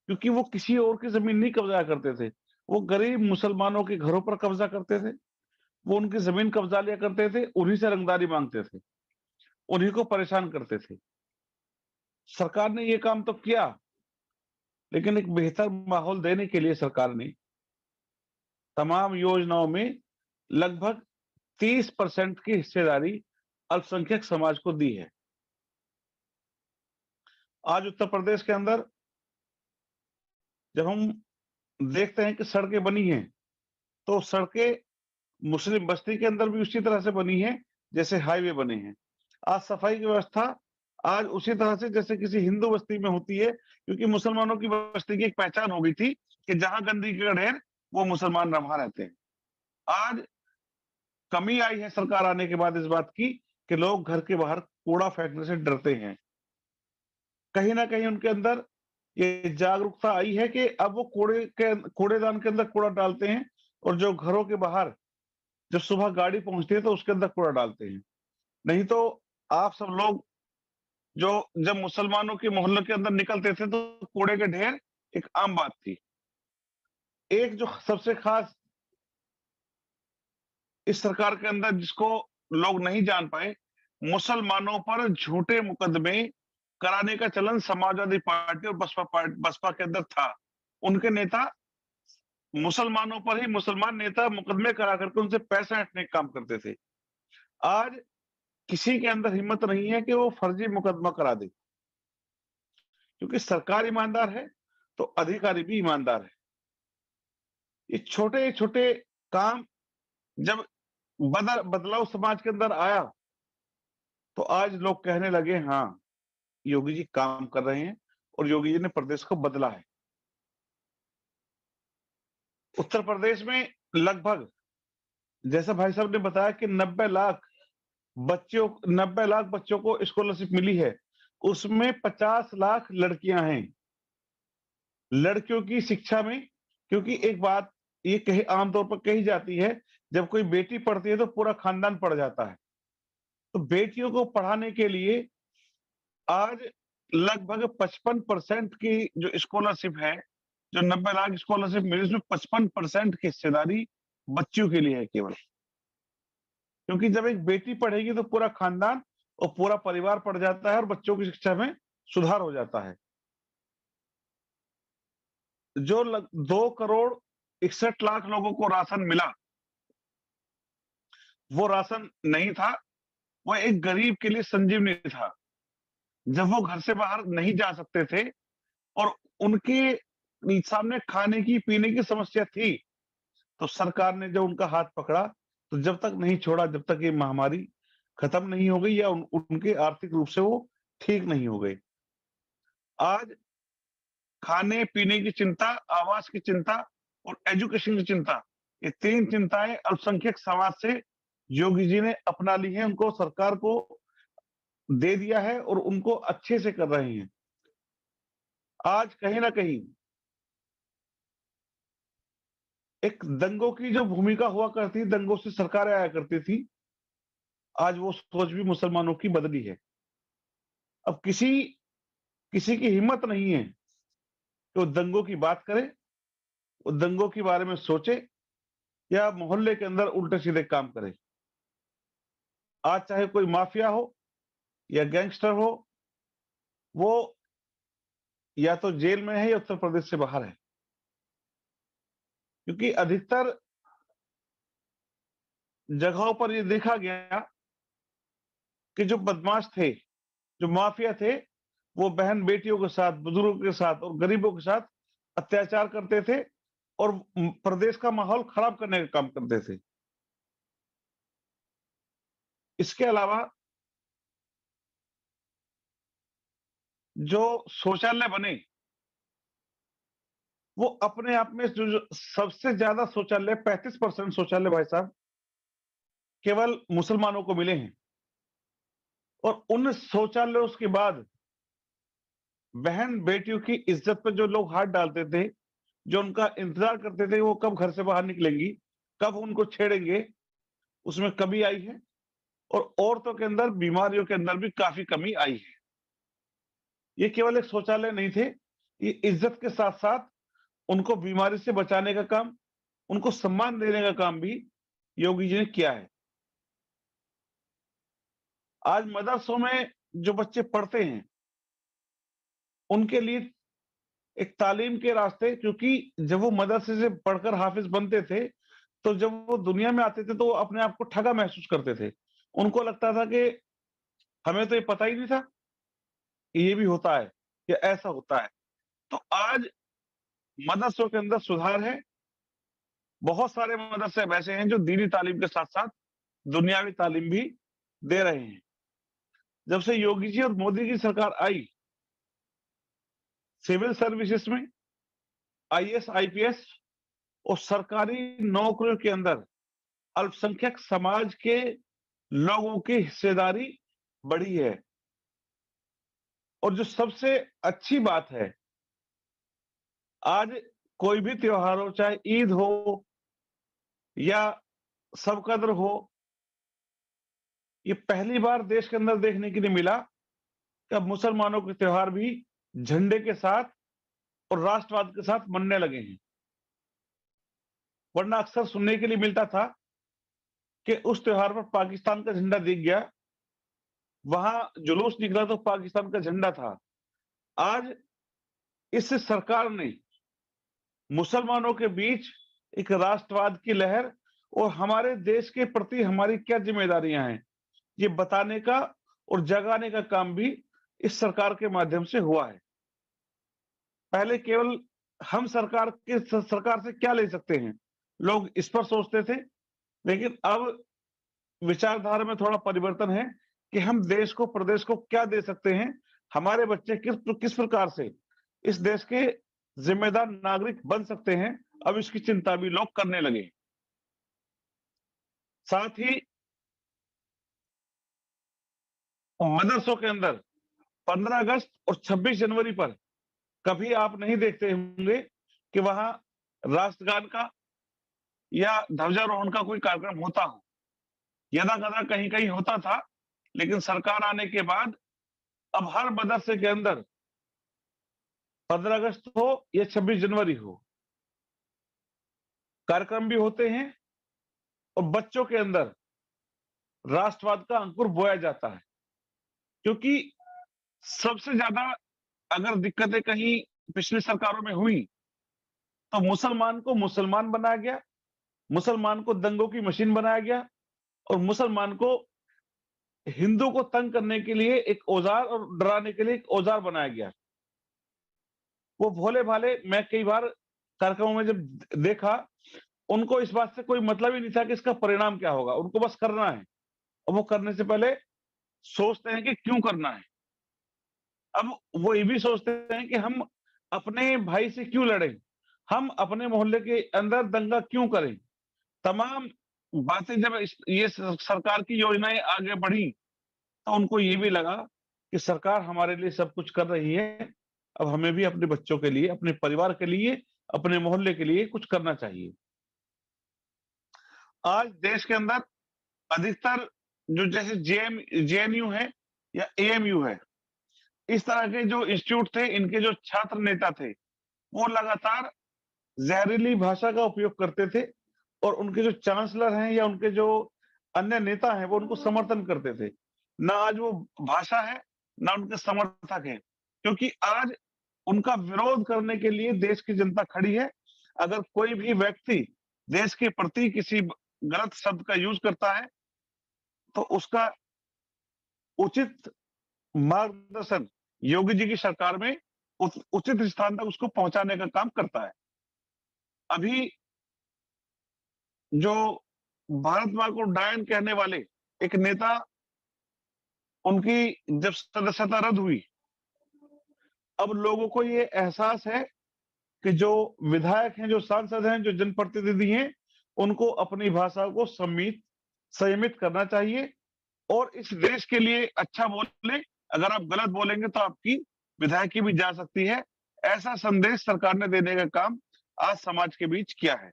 क्योंकि वो किसी और की ज़मीन नहीं कब्ज़ा करते थे। वो गरीब मुसलमानों के घरों पर कब्ज़ा करते थे, वो उनकी ज़मीन कब्ज़ा लिया करते थे, उन्हीं से रंगदारी माँगते थे, उन्हीं को परेशान करते थे। सरकार ने ये काम तो किया, लेकिन एक बेहतर माहौल देने के लिए सरकार ने तमाम योजनाओं में लगभग 30% की हिस्सेदारी अल्पसंख्यक समाज को दी है। आज उत्तर प्रदेश के अंदर जब हम देखते हैं कि सड़कें बनी हैं, तो सड़कें मुस्लिम बस्ती के अंदर भी उसी तरह से बनी है, जैसे हाईवे बने हैं। आज सफाई की व्यवस्था आज उसी तरह से जैसे किसी हिंदू बस्ती में होती है, क्योंकि मुसलमानों की बस्ती की एक पहचान हो गई थी कि जहाँ गंदगी का ढेर, वो मुसलमान वहाँ रहते हैं। आज कमी आई है सरकार आने के बाद इस बात की कि लोग घर के बाहर कूड़ा फेंकने से डरते हैं। कहीं न कहीं उनके अंदर ये जागरूकता आई है कि अब वो कूड़ेदान के अंदर कूड़ा डालते हैं और जो घरों के बाहर जब सुबह गाड़ी पहुँचती है तो उसके अंदर कूड़ा डालते हैं। नहीं तो आप सब लोग जो जब मुसलमानों के मोहल्लों के अंदर निकलते थे तो कूड़े के ढेर एक आम बात थी। एक जो सबसे खास इस सरकार के अंदर जिसको लोग नहीं जान पाए, मुसलमानों पर झूठे मुकदमे कराने का चलन समाजवादी पार्टी और बसपा के अंदर था। उनके नेता मुसलमानों पर ही मुसलमान नेता मुकदमे करा करके उनसे पैसा ऐंठने का काम करते थे। आज किसी के अंदर हिम्मत नहीं है कि वो फर्जी मुकदमा करा दे, क्योंकि सरकार ईमानदार है, तो अधिकारी भी ईमानदार है। ये छोटे-छोटे काम जब बदलाव समाज के अंदर आया, तो आज लोग कहने लगे हाँ, योगी जी काम कर रहे हैं और योगी जी ने प्रदेश को बदला है। उत्तर प्रदेश में लगभग जैसा भाई साहब ने बताया कि 90 लाख बच्चों को स्कॉलरशिप मिली है, उसमें 50 लाख लड़कियां हैं। लड़कियों की शिक्षा में क्योंकि एक बात ये कही आमतौर पर कही जाती है, जब कोई बेटी पढ़ती है तो पूरा खानदान पढ़ जाता है। तो बेटियों को पढ़ाने के लिए आज लगभग 55% की जो स्कॉलरशिप है, जो 90 लाख स्कॉलरशिप मिली उसमें 55% की हिस्सेदारी बच्चियों के लिए है केवल। क्योंकि जब एक बेटी पढ़ेगी तो पूरा खानदान और पूरा परिवार पढ़ जाता है और बच्चों की शिक्षा में सुधार हो जाता है। जो 2 करोड़ 61 लाख लोगों को राशन मिला, वो राशन नहीं था, वो एक गरीब के लिए संजीवनी था। जब वो घर से बाहर नहीं जा सकते थे और उनके सामने खाने की, पीने की समस्या थी, तो सरकार ने जब उनका हाथ पकड़ा, तो जब तक नहीं छोड़ा, जब तक ये महामारी खत्म नहीं हो गई या उनके आर्थिक रूप से वो ठीक नहीं हो गए। आज खाने-पीने की चिंता, आवास की चिंता और एजुकेशन की चिंता, ये 3 चिंताएँ अल्पसंख्यक समाज से योगी जी ने अपना ली हैं, उनको सरकार को दे दिया है और उनको अच्छे से कर रहे हैं। आज कहीं न कहीं एक दंगों की जो भूमिका हुआ करती, दंगों से सरकारें आया करती थी, आज वो सोच भी मुसलमानों की बदली है। अब किसी की हिम्मत नहीं है कि वो दंगों की बात करे, वो दंगों के बारे में सोचे या मोहल्ले के अंदर उल्टे सीधे काम करे। आज चाहे कोई माफिया हो या गैंगस्टर हो, वो या तो जेल में है या उत्तर प्रदेश से बाहर है। क्योंकि अधिकतर जगहों पर ये देखा गया कि जो बदमाश थे, जो माफिया थे, वो बहन बेटियों के साथ, बुजुर्गों के साथ और गरीबों के साथ अत्याचार करते थे और प्रदेश का माहौल खराब करने का काम करते थे। इसके अलावा जो शौचालय बने, वो अपने आप में जो सबसे ज्यादा शौचालय 35% शौचालय भाई साहब केवल मुसलमानों को मिले हैं। और उन शौचालयों के बाद बहन बेटियों की इज्जत पे जो लोग हाथ डालते थे, जो उनका इंतजार करते थे वो कब घर से बाहर निकलेंगी, कब उनको छेड़ेंगे, उसमें कमी आई है। और औरतों के अंदर, बीमारियों के अंदर भी काफी कमी आई है। ये केवल एक शौचालय नहीं थे, ये इज्जत के साथ साथ उनको बीमारी से बचाने का काम, उनको सम्मान देने का काम भी योगी जी ने किया है। आज मदरसों में जो बच्चे पढ़ते हैं, उनके लिए एक तालीम के रास्ते, क्योंकि जब वो मदरसे से पढ़कर हाफिज बनते थे, तो जब वो दुनिया में आते थे तो वो अपने आप को ठगा महसूस करते थे। उनको लगता था कि हमें तो ये पता ही नहीं था कि ये भी होता है, या ऐसा होता है। तो आज मदरसों के अंदर सुधार है। बहुत सारे मदरसे ऐसे हैं जो दीनी तालीम के साथ-साथ दुनियावी तालीम भी दे रहे हैं। जब से योगी जी और मोदी की सरकार आई, सिविल सर्विसेज में आईएएस, आईपीएस और सरकारी नौकरियों के अंदर अल्पसंख्यक समाज के लोगों की हिस्सेदारी बढ़ी है। और जो सबसे अच्छी बात है, आज कोई भी त्योहार हो, चाहे ईद हो या सब कद्र हो, ये पहली बार देश के अंदर देखने के लिए मिला कि अब मुसलमानों के त्योहार भी झंडे के साथ और राष्ट्रवाद के साथ मनने लगे हैं। वरना अक्सर सुनने के लिए मिलता था कि उस त्योहार पर पाकिस्तान का झंडा दिख गया, वहां जुलूस निकला तो पाकिस्तान का झंडा था। आज इस सरकार ने मुसलमानों के बीच एक राष्ट्रवाद की लहर और हमारे देश के प्रति हमारी क्या जिम्मेदारियां हैं, ये बताने का और जगाने का काम भी इस सरकार के माध्यम से हुआ है। पहले केवल हम सरकार से क्या ले सकते हैं, लोग इस पर सोचते थे। लेकिन अब विचारधारा में थोड़ा परिवर्तन है कि हम देश को, प्रदेश को क्या दे सकते हैं, हमारे बच्चे किस प्रकार से इस देश के जिम्मेदार नागरिक बन सकते हैं, अब इसकी चिंता भी लोग करने लगे। साथ ही मदरसों के अंदर 15 अगस्त और 26 जनवरी पर कभी आप नहीं देखते होंगे कि वहां राष्ट्रगान का या ध्वजारोहण का कोई कार्यक्रम होता हो। यदा-कदा कहीं-कहीं होता था, लेकिन सरकार आने के बाद अब हर मदरसे के अंदर 15 अगस्त हो या 26 जनवरी हो, कार्यक्रम भी होते हैं और बच्चों के अंदर राष्ट्रवाद का अंकुर बोया जाता है। क्योंकि सबसे ज्यादा अगर दिक्कतें कहीं पिछली सरकारों में हुई, तो मुसलमान को मुसलमान बनाया गया, मुसलमान को दंगों की मशीन बनाया गया और मुसलमान को हिंदू को तंग करने के लिए एक औजार और डराने के लिए एक औजार बनाया गया। वो भोले-भाले, मैं कई बार कार्यक्रमों में जब देखा, उनको इस बात से कोई मतलब ही नहीं था कि इसका परिणाम क्या होगा, उनको बस करना है और वो करने से पहले सोचते हैं कि क्यों करना है। अब वो ये भी सोचते हैं कि हम अपने भाई से क्यों लड़ें, हम अपने मोहल्ले के अंदर दंगा क्यों करें। तमाम बातें जब ये सरकार की योजनाएं आगे बढ़ी, तो उनको ये भी लगा कि सरकार हमारे लिए सब कुछ कर रही है, अब हमें भी अपने बच्चों के लिए, अपने परिवार के लिए, अपने मोहल्ले के लिए कुछ करना चाहिए। आज देश के अंदर अधिकतर जो जैसे जेएनयू है या एएमयू है, इस तरह के जो इंस्टीट्यूट थे, इनके जो छात्र नेता थे, वो लगातार जहरीली भाषा का उपयोग करते थे और उनके जो चांसलर हैं या उनके जो अन्य नेता हैं वो उनको समर्थन करते थे। ना आज वो भाषा है, ना उनके समर्थक हैं, क्योंकि आज उनका विरोध करने के लिए देश की जनता खड़ी है। अगर कोई भी व्यक्ति देश के प्रति किसी गलत शब्द का यूज करता है तो उसका उचित मार्गदर्शन योगी जी की सरकार में उचित स्थान तक उसको पहुंचाने का काम करता है। अभी जो भारत मां को डायन कहने वाले एक नेता, उनकी जब सदस्यता रद्द हुई, अब लोगों को ये एहसास है कि जो विधायक हैं, जो सांसद हैं, जो जनप्रतिनिधि हैं, उनको अपनी भाषा को संयमित करना चाहिए और इस देश के लिए अच्छा बोले। अगर आप गलत बोलेंगे तो आपकी विधायकी भी जा सकती है। ऐसा संदेश सरकार ने देने का काम आज समाज के बीच किया है।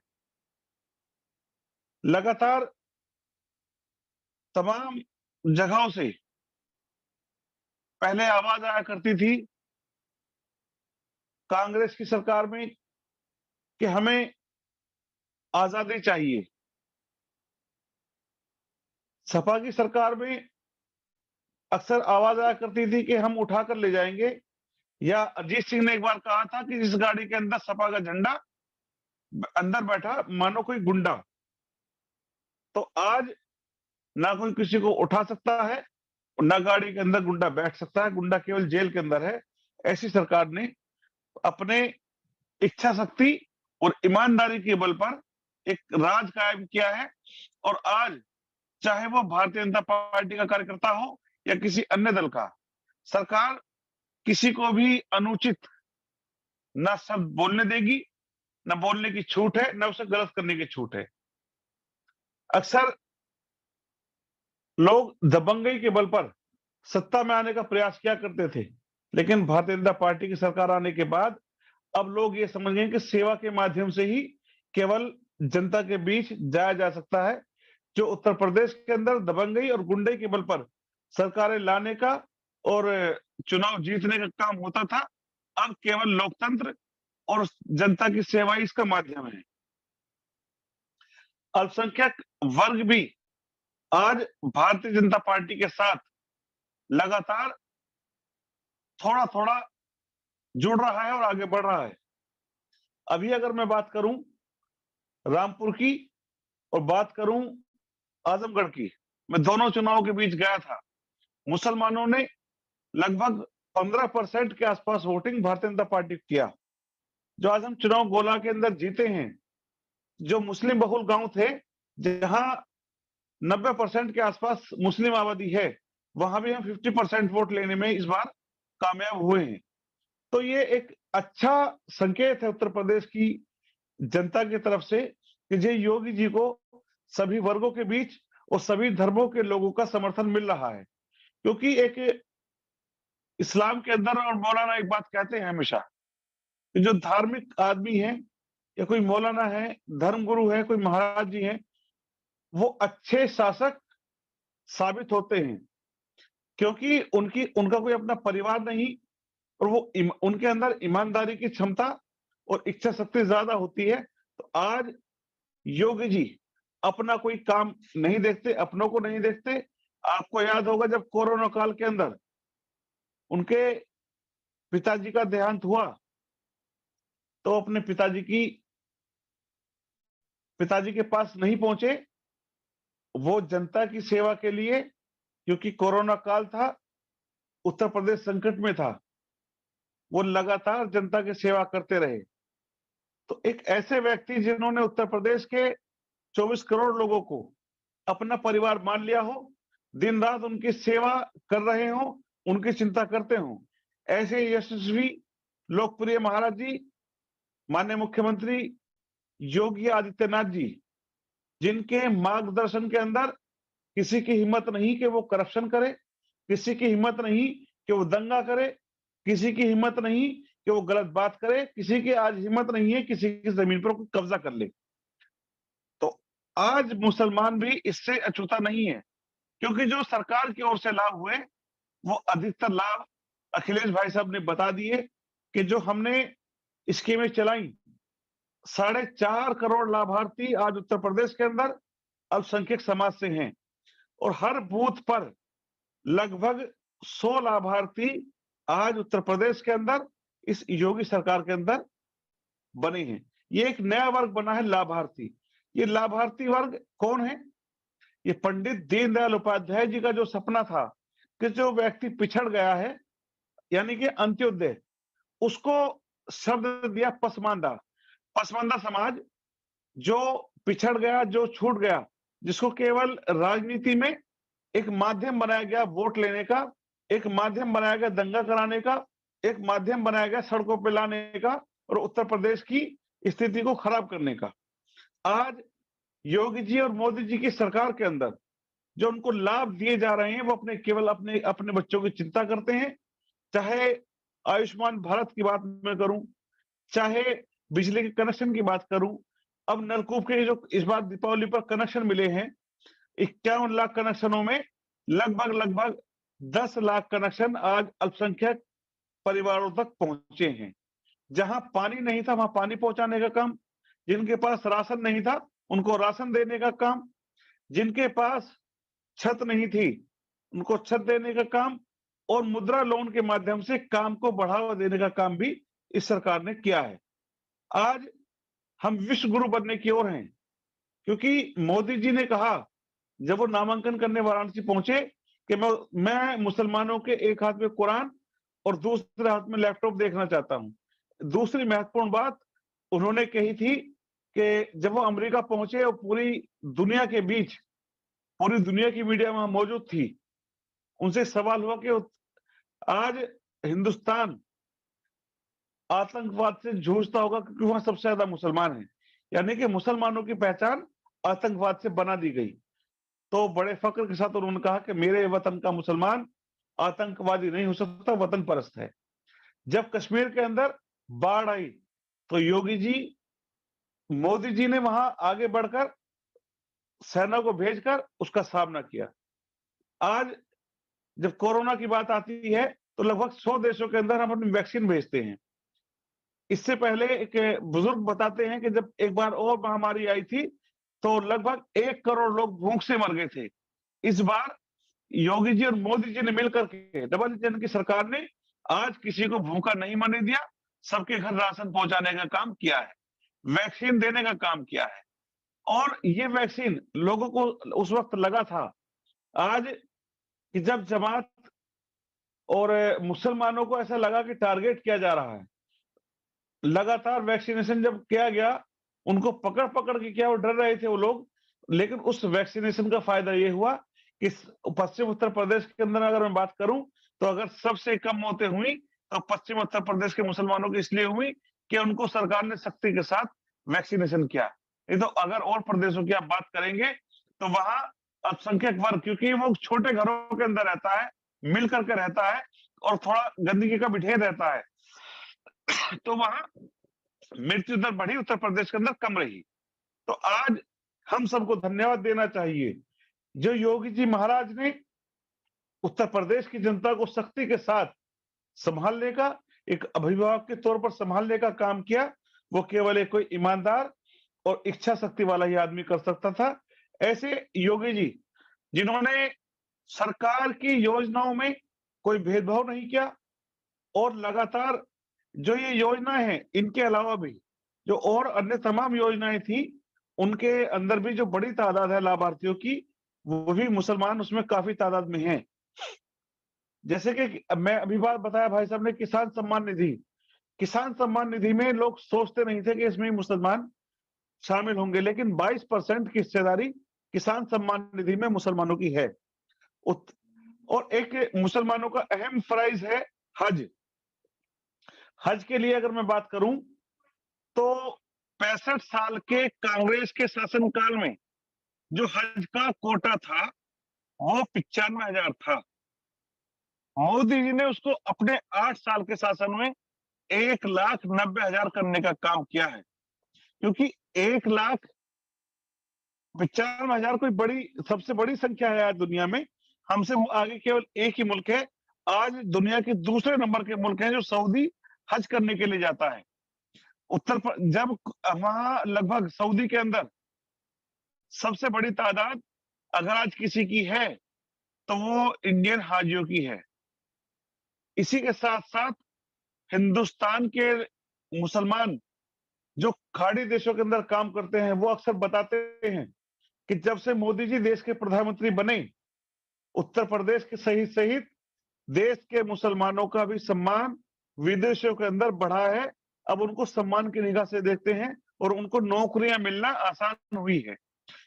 लगातार तमाम जगहों से पहले आवाज आया करती थी कांग्रेस की सरकार में कि हमें आजादी चाहिए। सपा की सरकार में अक्सर आवाज आया करती थी कि हम उठाकर ले जाएंगे, या अजीत सिंह ने एक बार कहा था कि इस गाड़ी के अंदर सपा का झंडा अंदर बैठा मानो कोई गुंडा। तो आज ना कोई किसी को उठा सकता है, ना गाड़ी के अंदर गुंडा बैठ सकता है, गुंडा केवल जेल के अंदर है। ऐसी सरकार ने अपने इच्छा शक्ति और ईमानदारी के बल पर एक राज कायम किया है। और आज चाहे वो भारतीय जनता पार्टी का कार्यकर्ता हो या किसी अन्य दल का, सरकार किसी को भी अनुचित ना शब्द बोलने देगी, ना बोलने की छूट है, ना उसे गलत करने की छूट है। अक्सर लोग दबंगई के बल पर सत्ता में आने का प्रयास किया करते थे, लेकिन भारतीय जनता पार्टी की सरकार आने के बाद अब लोग ये समझ गए कि सेवा के माध्यम से ही केवल जनता के बीच जाया जा सकता है। जो उत्तर प्रदेश के अंदर दबंगई और गुंडे के बल पर सरकारें लाने का और चुनाव जीतने का काम होता था, अब केवल लोकतंत्र और जनता की सेवा ही इसका माध्यम है। अल्पसंख्यक वर्ग भी आज भारतीय जनता पार्टी के साथ लगातार थोड़ा थोड़ा जुड़ रहा है और आगे बढ़ रहा है। अभी अगर मैं बात करूं रामपुर की और बात करूं आजमगढ़ की, मैं दोनों चुनावों के बीच गया था। मुसलमानों ने लगभग 15% के आसपास वोटिंग भारतीय जनता पार्टी किया। जो आज हम चुनाव गोला के अंदर जीते हैं, जो मुस्लिम बहुल गांव थे जहां 90% के आसपास मुस्लिम आबादी है, वहां भी हम 50% वोट लेने में इस बार कामयाब हुए हैं। तो ये एक अच्छा संकेत है उत्तर प्रदेश की जनता की तरफ से कि जे योगी जी को सभी वर्गों के बीच और सभी धर्मों के लोगों का समर्थन मिल रहा है। क्योंकि एक इस्लाम के अंदर, और मौलाना एक बात कहते हैं हमेशा कि जो धार्मिक आदमी है या कोई मौलाना है, धर्मगुरु है, कोई महाराज जी हैं, वो अच्छे शासक साबित होते हैं क्योंकि उनका कोई अपना परिवार नहीं, और वो उनके अंदर ईमानदारी की क्षमता और इच्छा शक्ति ज्यादा होती है। तो आज योगी जी अपना कोई काम नहीं देखते, अपनों को नहीं देखते। आपको याद होगा जब कोरोना काल के अंदर उनके पिताजी का देहांत हुआ तो अपने पिताजी के पास नहीं पहुंचे। वो जनता की सेवा के लिए, क्योंकि कोरोना काल था, उत्तर प्रदेश संकट में था, वो लगातार जनता की सेवा करते रहे। तो एक ऐसे व्यक्ति जिन्होंने उत्तर प्रदेश के 24 करोड़ लोगों को अपना परिवार मान लिया हो, दिन रात उनकी सेवा कर रहे हो, उनकी चिंता करते हो, ऐसे यशस्वी लोकप्रिय महाराज जी, माननीय मुख्यमंत्री योगी आदित्यनाथ जी, जिनके मार्गदर्शन के अंदर किसी की हिम्मत नहीं कि वो करप्शन करे, किसी की हिम्मत नहीं कि वो दंगा करे, किसी की हिम्मत नहीं कि वो गलत बात करे, किसी की आज हिम्मत नहीं है किसी की जमीन पर कब्जा कर ले। तो आज मुसलमान भी इससे अछूता नहीं है, क्योंकि जो सरकार की ओर से लाभ हुए वो अधिकतर लाभ अखिलेश भाई साहब ने बता दिए कि जो हमने स्कीमें चलाई, 4.5 करोड़ लाभार्थी आज उत्तर प्रदेश के अंदर अल्पसंख्यक समाज से हैं और हर बूथ पर लगभग 100 लाभार्थी आज उत्तर प्रदेश के अंदर इस योगी सरकार के अंदर बने हैं। ये एक नया वर्ग बना है लाभार्थी। ये लाभार्थी वर्ग कौन है? ये पंडित दीनदयाल उपाध्याय जी का जो सपना था कि जो व्यक्ति पिछड़ गया है यानी कि अंत्योदय, उसको शब्द दिया पसमानदा। पसमानदा समाज जो पिछड़ गया, जो छूट गया, जिसको केवल राजनीति में एक माध्यम बनाया गया वोट लेने का, एक माध्यम बनाया गया दंगा कराने का, एक माध्यम बनाया गया सड़कों पे लाने का और उत्तर प्रदेश की स्थिति को खराब करने का। आज योगी जी और मोदी जी की सरकार के अंदर जो उनको लाभ दिए जा रहे हैं वो केवल अपने बच्चों की चिंता करते हैं। चाहे आयुष्मान भारत की बात मैं करूं, चाहे बिजली के कनेक्शन की बात करूं, अब नलकूप के जो इस बार दीपावली पर कनेक्शन मिले हैं, 51 लाख कनेक्शनों में लगभग 10 लाख कनेक्शन आज अल्पसंख्यक परिवारों तक पहुंचे हैं। जहां पानी नहीं था वहां पानी पहुंचाने का काम, जिनके पास राशन नहीं था उनको राशन देने का काम, जिनके पास छत नहीं थी उनको छत देने का काम और मुद्रा लोन के माध्यम से काम को बढ़ावा देने का काम भी इस सरकार ने किया है। आज हम विश्व गुरु बनने की ओर हैं, क्योंकि मोदी जी ने कहा जब वो नामांकन करने वाराणसी पहुंचे कि मैं मुसलमानों के एक हाथ में कुरान और दूसरे हाथ में लैपटॉप देखना चाहता हूं। दूसरी महत्वपूर्ण बात उन्होंने कही थी कि जब वो अमेरिका पहुंचे और पूरी दुनिया के बीच पूरी दुनिया की मीडिया वहां मौजूद थी, उनसे सवाल हुआ कि आज हिंदुस्तान आतंकवाद से जूझता होगा क्योंकि वहां सबसे ज्यादा मुसलमान हैं, यानी कि मुसलमानों की पहचान आतंकवाद से बना दी गई। तो बड़े फक्र के साथ उन्होंने कहा कि मेरे वतन का मुसलमान आतंकवादी नहीं हो सकता, वतन परस्त है। जब कश्मीर के अंदर बाढ़ आई तो योगी जी, मोदी जी ने वहां आगे बढ़कर सेना को भेजकर उसका सामना किया। आज जब कोरोना की बात आती है तो लगभग 100 देशों के अंदर हम अपनी वैक्सीन भेजते हैं। इससे पहले एक बुजुर्ग बताते हैं कि जब एक बार और महामारी आई थी तो लगभग 1 करोड़ लोग भूख से मर गए थे। इस बार योगी जी और मोदी जी ने मिलकर के डबल इंजन की सरकार ने आज किसी को भूखा नहीं मरने दिया, सबके घर राशन पहुंचाने का काम किया है, वैक्सीन देने का काम किया है। और ये वैक्सीन लोगों को उस वक्त लगा था आज कि जब जमात और मुसलमानों को ऐसा लगा कि टारगेट किया जा रहा है, लगातार वैक्सीनेशन जब किया गया, उनको पकड़ के किया, वो डर रहे थे वो लोग। लेकिन उस वैक्सीनेशन का फायदा ये हुआ कि पश्चिम उत्तर प्रदेश के अंदर अगर मैं बात करूं तो अगर सबसे कम मौतें हुई तो पश्चिम उत्तर प्रदेश के मुसलमानों की इसलिए हुई कि उनको सरकार ने सख्ती के साथ वैक्सीनेशन किया। नहीं तो अगर और प्रदेशों की आप बात करेंगे तो वहां अल्पसंख्यक वर्ग, क्योंकि वो छोटे घरों के अंदर रहता है, मिल करके रहता है और थोड़ा गंदगी का भी ढेर रहता है, तो वहां मृत्यु दर बढ़ी, उत्तर प्रदेश के अंदर कम रही। तो आज हम सबको धन्यवाद देना चाहिए जो योगी जी महाराज ने उत्तर प्रदेश की जनता को सख्ती के साथ संभालने का, एक अभिभावक के तौर पर संभालने का काम किया। वो केवल एक कोई ईमानदार और इच्छा शक्ति वाला ही आदमी कर सकता था। ऐसे योगी जी जिन्होंने सरकार की योजनाओं में कोई भेदभाव नहीं किया और लगातार जो ये योजनाएं हैं इनके अलावा भी जो और अन्य तमाम योजनाएं थी उनके अंदर भी जो बड़ी तादाद है लाभार्थियों की, वो भी मुसलमान उसमें काफी तादाद में हैं। जैसे कि मैं अभी बात बताया भाई साहब ने किसान सम्मान निधि, किसान सम्मान निधि में लोग सोचते नहीं थे कि इसमें मुसलमान शामिल होंगे, लेकिन 22% की हिस्सेदारी किसान सम्मान निधि में मुसलमानों की है। और एक मुसलमानों का अहम फराइज है हज। हज के लिए अगर मैं बात करूं तो 65 साल के कांग्रेस के शासनकाल में जो हज का कोटा था वो 95,000 था। मोदी जी ने उसको अपने 8 साल के शासन में 1,90,000 करने का काम किया है, क्योंकि 1,95,000 कोई सबसे बड़ी संख्या है आज दुनिया में। हमसे आगे केवल एक ही मुल्क है आज दुनिया के दूसरे नंबर के मुल्क हैं जो सऊदी हज करने के लिए जाता है। जब वहां लगभग सऊदी के अंदर सबसे बड़ी तादाद अगर आज किसी की है तो वो इंडियन हाजियों की है। इसी के साथ साथ हिंदुस्तान के मुसलमान जो खाड़ी देशों के अंदर काम करते हैं वो अक्सर बताते हैं कि जब से मोदी जी देश के प्रधानमंत्री बने, उत्तर प्रदेश के सहित सहित देश के मुसलमानों का भी सम्मान विदेशों के अंदर बढ़ा है। अब उनको सम्मान की निगाह से देखते हैं और उनको नौकरियां मिलना आसान हुई है,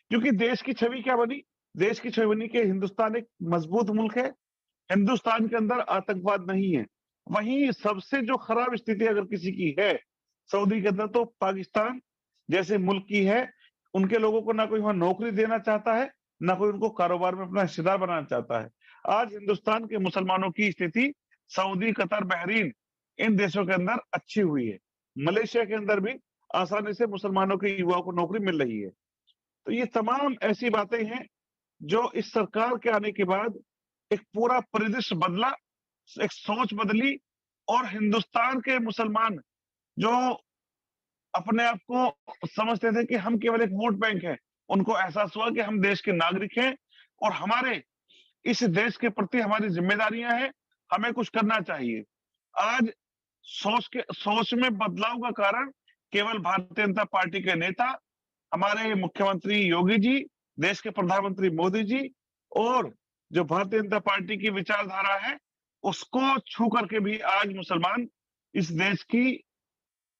क्योंकि देश की छवि क्या बनी? देश की छवि बनी कि हिंदुस्तान एक मजबूत मुल्क है, हिंदुस्तान के अंदर आतंकवाद नहीं है। वहीं सबसे जो खराब स्थिति अगर किसी की है सऊदी के अंदर, तो पाकिस्तान जैसे मुल्क की है। उनके लोगों को ना कोई वहां नौकरी देना चाहता है, ना कोई उनको कारोबार में अपना हिस्सेदार बनाना चाहता है। आज हिंदुस्तान के मुसलमानों की स्थिति सऊदी, कतर, बहरीन इन देशों के अंदर अच्छी हुई है। मलेशिया के अंदर भी आसानी से मुसलमानों के युवाओं को नौकरी मिल रही है। तो ये तमाम ऐसी बातें हैं जो इस सरकार के आने के बाद एक पूरा परिदृश्य बदला, एक सोच बदली, और हिंदुस्तान के मुसलमान जो अपने आप को समझते थे कि हम केवल एक वोट बैंक हैं, उनको एहसास हुआ कि हम देश के नागरिक हैं और हमारे इस देश के प्रति हमारी जिम्मेदारियां हैं, हमें कुछ करना चाहिए। आज सोच में बदलाव का कारण केवल भारतीय जनता पार्टी के नेता, हमारे मुख्यमंत्री योगी जी, देश के प्रधानमंत्री मोदी जी, और जो भारतीय जनता पार्टी की विचारधारा है उसको छू करके भी आज मुसलमान इस देश की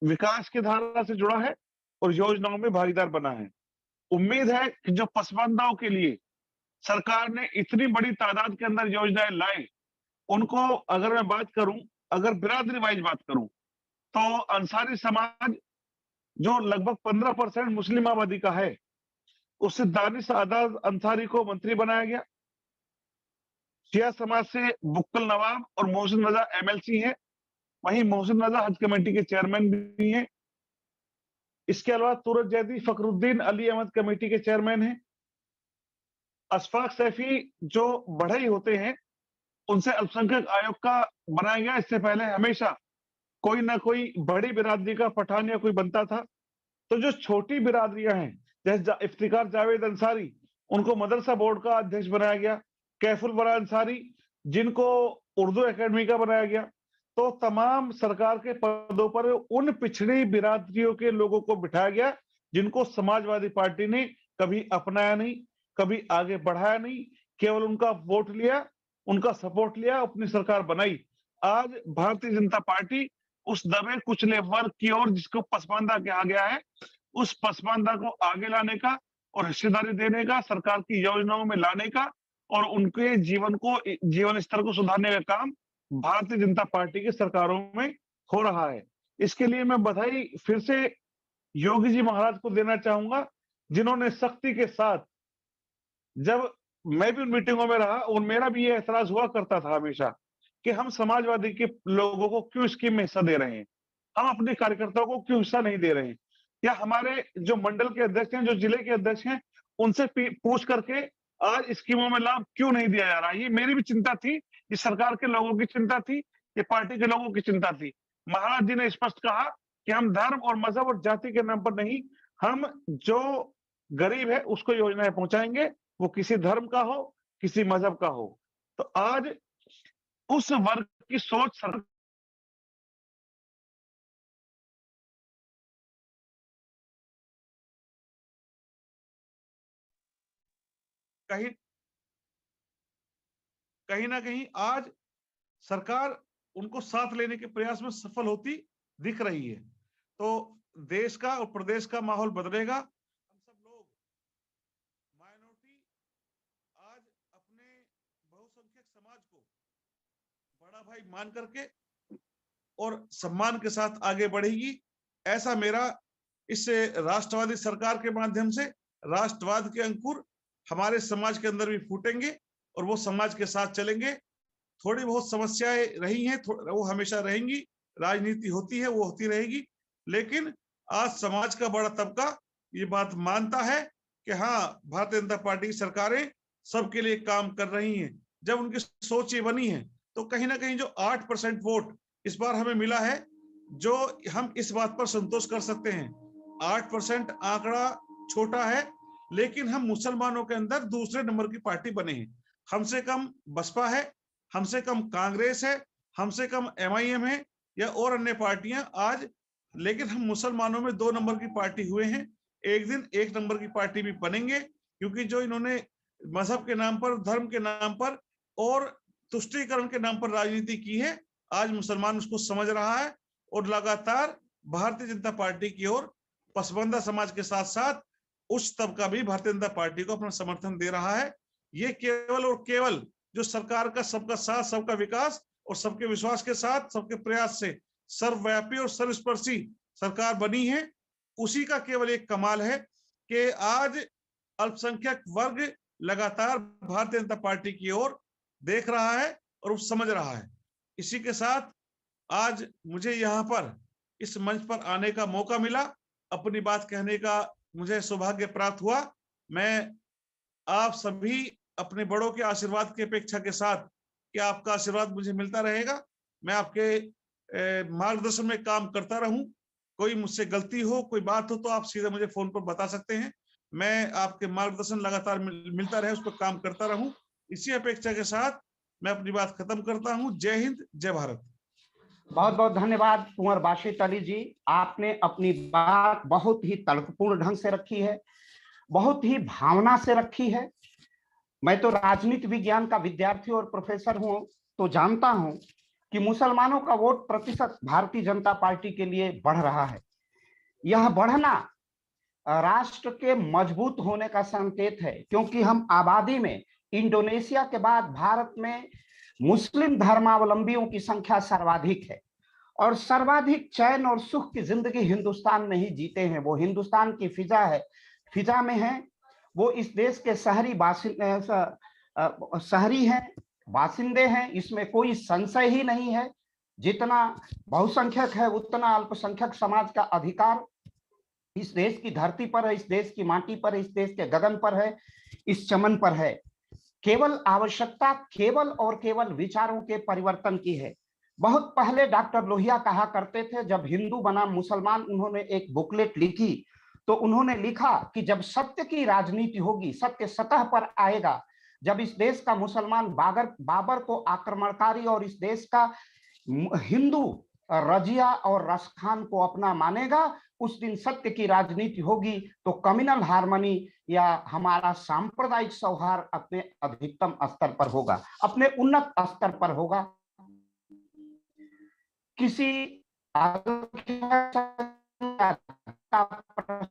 विकास की धारा से जुड़ा है और योजनाओं में भागीदार बना है। उम्मीद है कि जो पसमानदाओं के लिए सरकार ने इतनी बड़ी तादाद के अंदर योजनाएं लाई, उनको अगर मैं बात करूं, अगर बिरादरी वाइज बात करूं, तो अंसारी समाज जो लगभग 15% मुस्लिम आबादी का है, उससे दानिश आजाद अंसारी को मंत्री बनाया गया। शिया समाज से बुक्कल नवाब और मोहसिन रजा एमएलसी हैं। वहीं मोहसिन रजा हज कमेटी के चेयरमैन भी हैं। इसके अलावा तुरत जैदी फखरुद्दीन अली अहमद कमेटी के चेयरमैन हैं। अशफाक सैफी जो बढ़ई होते हैं, उनसे अल्पसंख्यक आयोग का बनाया गया। इससे पहले हमेशा कोई ना कोई बड़ी बिरादरी का पठान या कोई बनता था। तो जो छोटी बिरादरियां हैं, जैसे इफ्तिकार जावेद अंसारी, उनको मदरसा बोर्ड का अध्यक्ष बनाया गया। कैफुल बरा अंसारी, जिनको उर्दू एकेडमी का बनाया गया। तो तमाम सरकार के पदों पर उन पिछड़ी बिरादरियों के लोगों को बिठाया गया जिनको समाजवादी पार्टी ने कभी अपनाया नहीं, कभी आगे बढ़ाया नहीं, केवल उनका वोट लिया, उनका सपोर्ट लिया, अपनी सरकार बनाई। आज भारतीय जनता पार्टी उस दबे कुचले वर्ग की ओर, जिसको पसमानदा कहा गया है, उस पसमानदा को आगे लाने का और हिस्सेदारी देने का, सरकार की योजनाओं में लाने का और उनके जीवन स्तर को सुधारने का काम भारतीय जनता पार्टी की सरकारों में हो रहा है। इसके लिए मैं बधाई फिर से योगी जी महाराज को देना चाहूंगा, जिन्होंने सख्ती के साथ, जब मैं भी उन मीटिंगों में रहा और मेरा भी ये एतराज हुआ करता था हमेशा कि हम समाजवादी के लोगों को क्यों स्कीम में हिस्सा दे रहे हैं, हम अपने कार्यकर्ताओं को क्यों हिस्सा नहीं दे रहे हैं, या हमारे जो मंडल के अध्यक्ष हैं, जो जिले के अध्यक्ष हैं, उनसे पूछ करके आज स्कीमों में लाभ क्यों नहीं दिया जा रहा। ये मेरी भी चिंता थी, ये सरकार के लोगों की चिंता थी, ये पार्टी के लोगों की चिंता थी। महाराज जी ने स्पष्ट कहा कि हम धर्म और मजहब और जाति के नाम पर नहीं, हम जो गरीब है उसको योजनाएं पहुंचाएंगे, वो किसी धर्म का हो, किसी मजहब का हो। तो आज उस वर्ग की सोच कहीं ना कहीं आज सरकार उनको साथ लेने के प्रयास में सफल होती दिख रही है। तो देश का और प्रदेश का माहौल बदलेगा। हम सब लोग माइनॉरिटी आज अपने बहुसंख्यक समाज को बड़ा भाई मान करके और सम्मान के साथ आगे बढ़ेगी। ऐसा मेरा इस राष्ट्रवादी सरकार के माध्यम से राष्ट्रवाद के अंकुर हमारे समाज के अंदर भी फूटेंगे और वो समाज के साथ चलेंगे। थोड़ी बहुत समस्याएं रही हैं, वो हमेशा रहेंगी, राजनीति होती है, वो होती रहेगी, लेकिन आज समाज का बड़ा तबका ये बात मानता है कि हाँ, भारतीय जनता पार्टी की सरकारें सबके लिए काम कर रही हैं। जब उनकी सोच ये बनी है तो कहीं ना कहीं जो 8% वोट इस बार हमें मिला है, जो हम इस बात पर संतोष कर सकते हैं, 8% आंकड़ा छोटा है, लेकिन हम मुसलमानों के अंदर दूसरे नंबर की पार्टी बने हैं। हमसे कम बसपा है, हमसे कम कांग्रेस है, हमसे कम MIM है या और अन्य पार्टियां आज, लेकिन हम मुसलमानों में 2 नंबर की पार्टी हुए हैं। एक दिन 1 नंबर की पार्टी भी बनेंगे, क्योंकि जो इन्होंने मजहब के नाम पर, धर्म के नाम पर और तुष्टीकरण के नाम पर राजनीति की है, आज मुसलमान उसको समझ रहा है और लगातार भारतीय जनता पार्टी की ओर पसमानदा समाज के साथ साथ उच्च तबका भी भारतीय जनता पार्टी को अपना समर्थन दे रहा है। ये केवल और केवल जो सरकार का सबका साथ, सबका विकास और सबके विश्वास के साथ, सबके प्रयास से सर्वव्यापी और सर्वस्पर्शी सरकार बनी है, उसी का केवल एक कमाल है कि आज अल्पसंख्यक वर्ग लगातार भारतीय जनता पार्टी की ओर देख रहा है और समझ रहा है। इसी के साथ आज मुझे यहाँ पर इस मंच पर आने का मौका मिला, अपनी बात कहने का मुझे सौभाग्य प्राप्त हुआ। मैं आप सभी अपने बड़ों के आशीर्वाद की अपेक्षा के साथ कि आपका आशीर्वाद मुझे मिलता रहेगा, मैं आपके मार्गदर्शन में काम करता रहूं। कोई मुझसे गलती हो, कोई बात हो तो आप सीधे मुझे फोन पर बता सकते हैं। मैं आपके मार्गदर्शन लगातार मिलता रहे, उस पर काम करता रहूं। इसी अपेक्षा के साथ मैं अपनी बात खत्म करता हूं। जय हिंद, जय भारत। बहुत बहुत धन्यवाद कुंवर बाशित अली जी, आपने अपनी बात बहुत ही तर्कपूर्ण ढंग से रखी है, बहुत ही भावना से रखी है। मैं तो राजनीति विज्ञान का विद्यार्थी और प्रोफेसर हूं, तो जानता हूं कि मुसलमानों का वोट प्रतिशत भारतीय जनता पार्टी के लिए बढ़ रहा है। यह बढ़ना राष्ट्र के मजबूत होने का संकेत है, क्योंकि हम आबादी में इंडोनेशिया के बाद भारत में मुस्लिम धर्मावलंबियों की संख्या सर्वाधिक है और सर्वाधिक चैन और सुख की जिंदगी हिंदुस्तान में ही जीते हैं। वो हिंदुस्तान की फिजा है, फिजा में है। वो इस देश के शहरी हैं, बासिंदे हैं, इसमें कोई संशय ही नहीं है। जितना बहुसंख्यक है उतना अल्पसंख्यक समाज का अधिकार इस देश की धरती पर है, इस देश की माटी पर, इस देश के गगन पर है, इस चमन पर है। केवल आवश्यकता केवल और केवल विचारों के परिवर्तन की है। बहुत पहले डॉक्टर लोहिया कहा करते थे, जब हिंदू बना मुसलमान, उन्होंने एक बुकलेट लिखी तो उन्होंने लिखा कि जब सत्य की राजनीति होगी, सत्य सतह पर आएगा, जब इस देश का मुसलमान बाबर को आक्रमणकारी और इस देश का हिंदू रजिया और रसखान को अपना मानेगा, उस दिन सत्य की राजनीति होगी। तो कम्युनल हार्मनी या हमारा सांप्रदायिक सौहार्द अपने अधिकतम स्तर पर होगा, अपने उन्नत स्तर पर होगा। किसी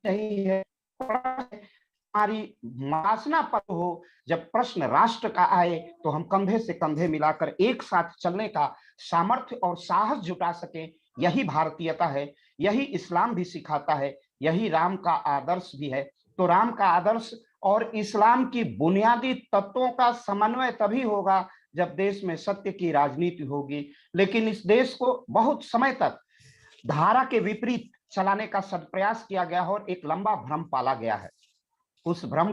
नहीं है, हमारी वासना पर हो, जब प्रश्न राष्ट्र का आए तो हम कंधे से कंधे मिलाकर एक साथ चलने का सामर्थ्य और साहस जुटा सके। यही भारतीयता है, यही इस्लाम भी सिखाता है, यही राम का आदर्श भी है। तो राम का आदर्श और इस्लाम की बुनियादी तत्वों का समन्वय तभी होगा जब देश में सत्य की राजनीति होगी। लेकिन इस देश को बहुत समय तक धारा के विपरीत चलाने का सदप्रयास किया गया और एक लंबा भ्रम पाला गया है। उस भ्रम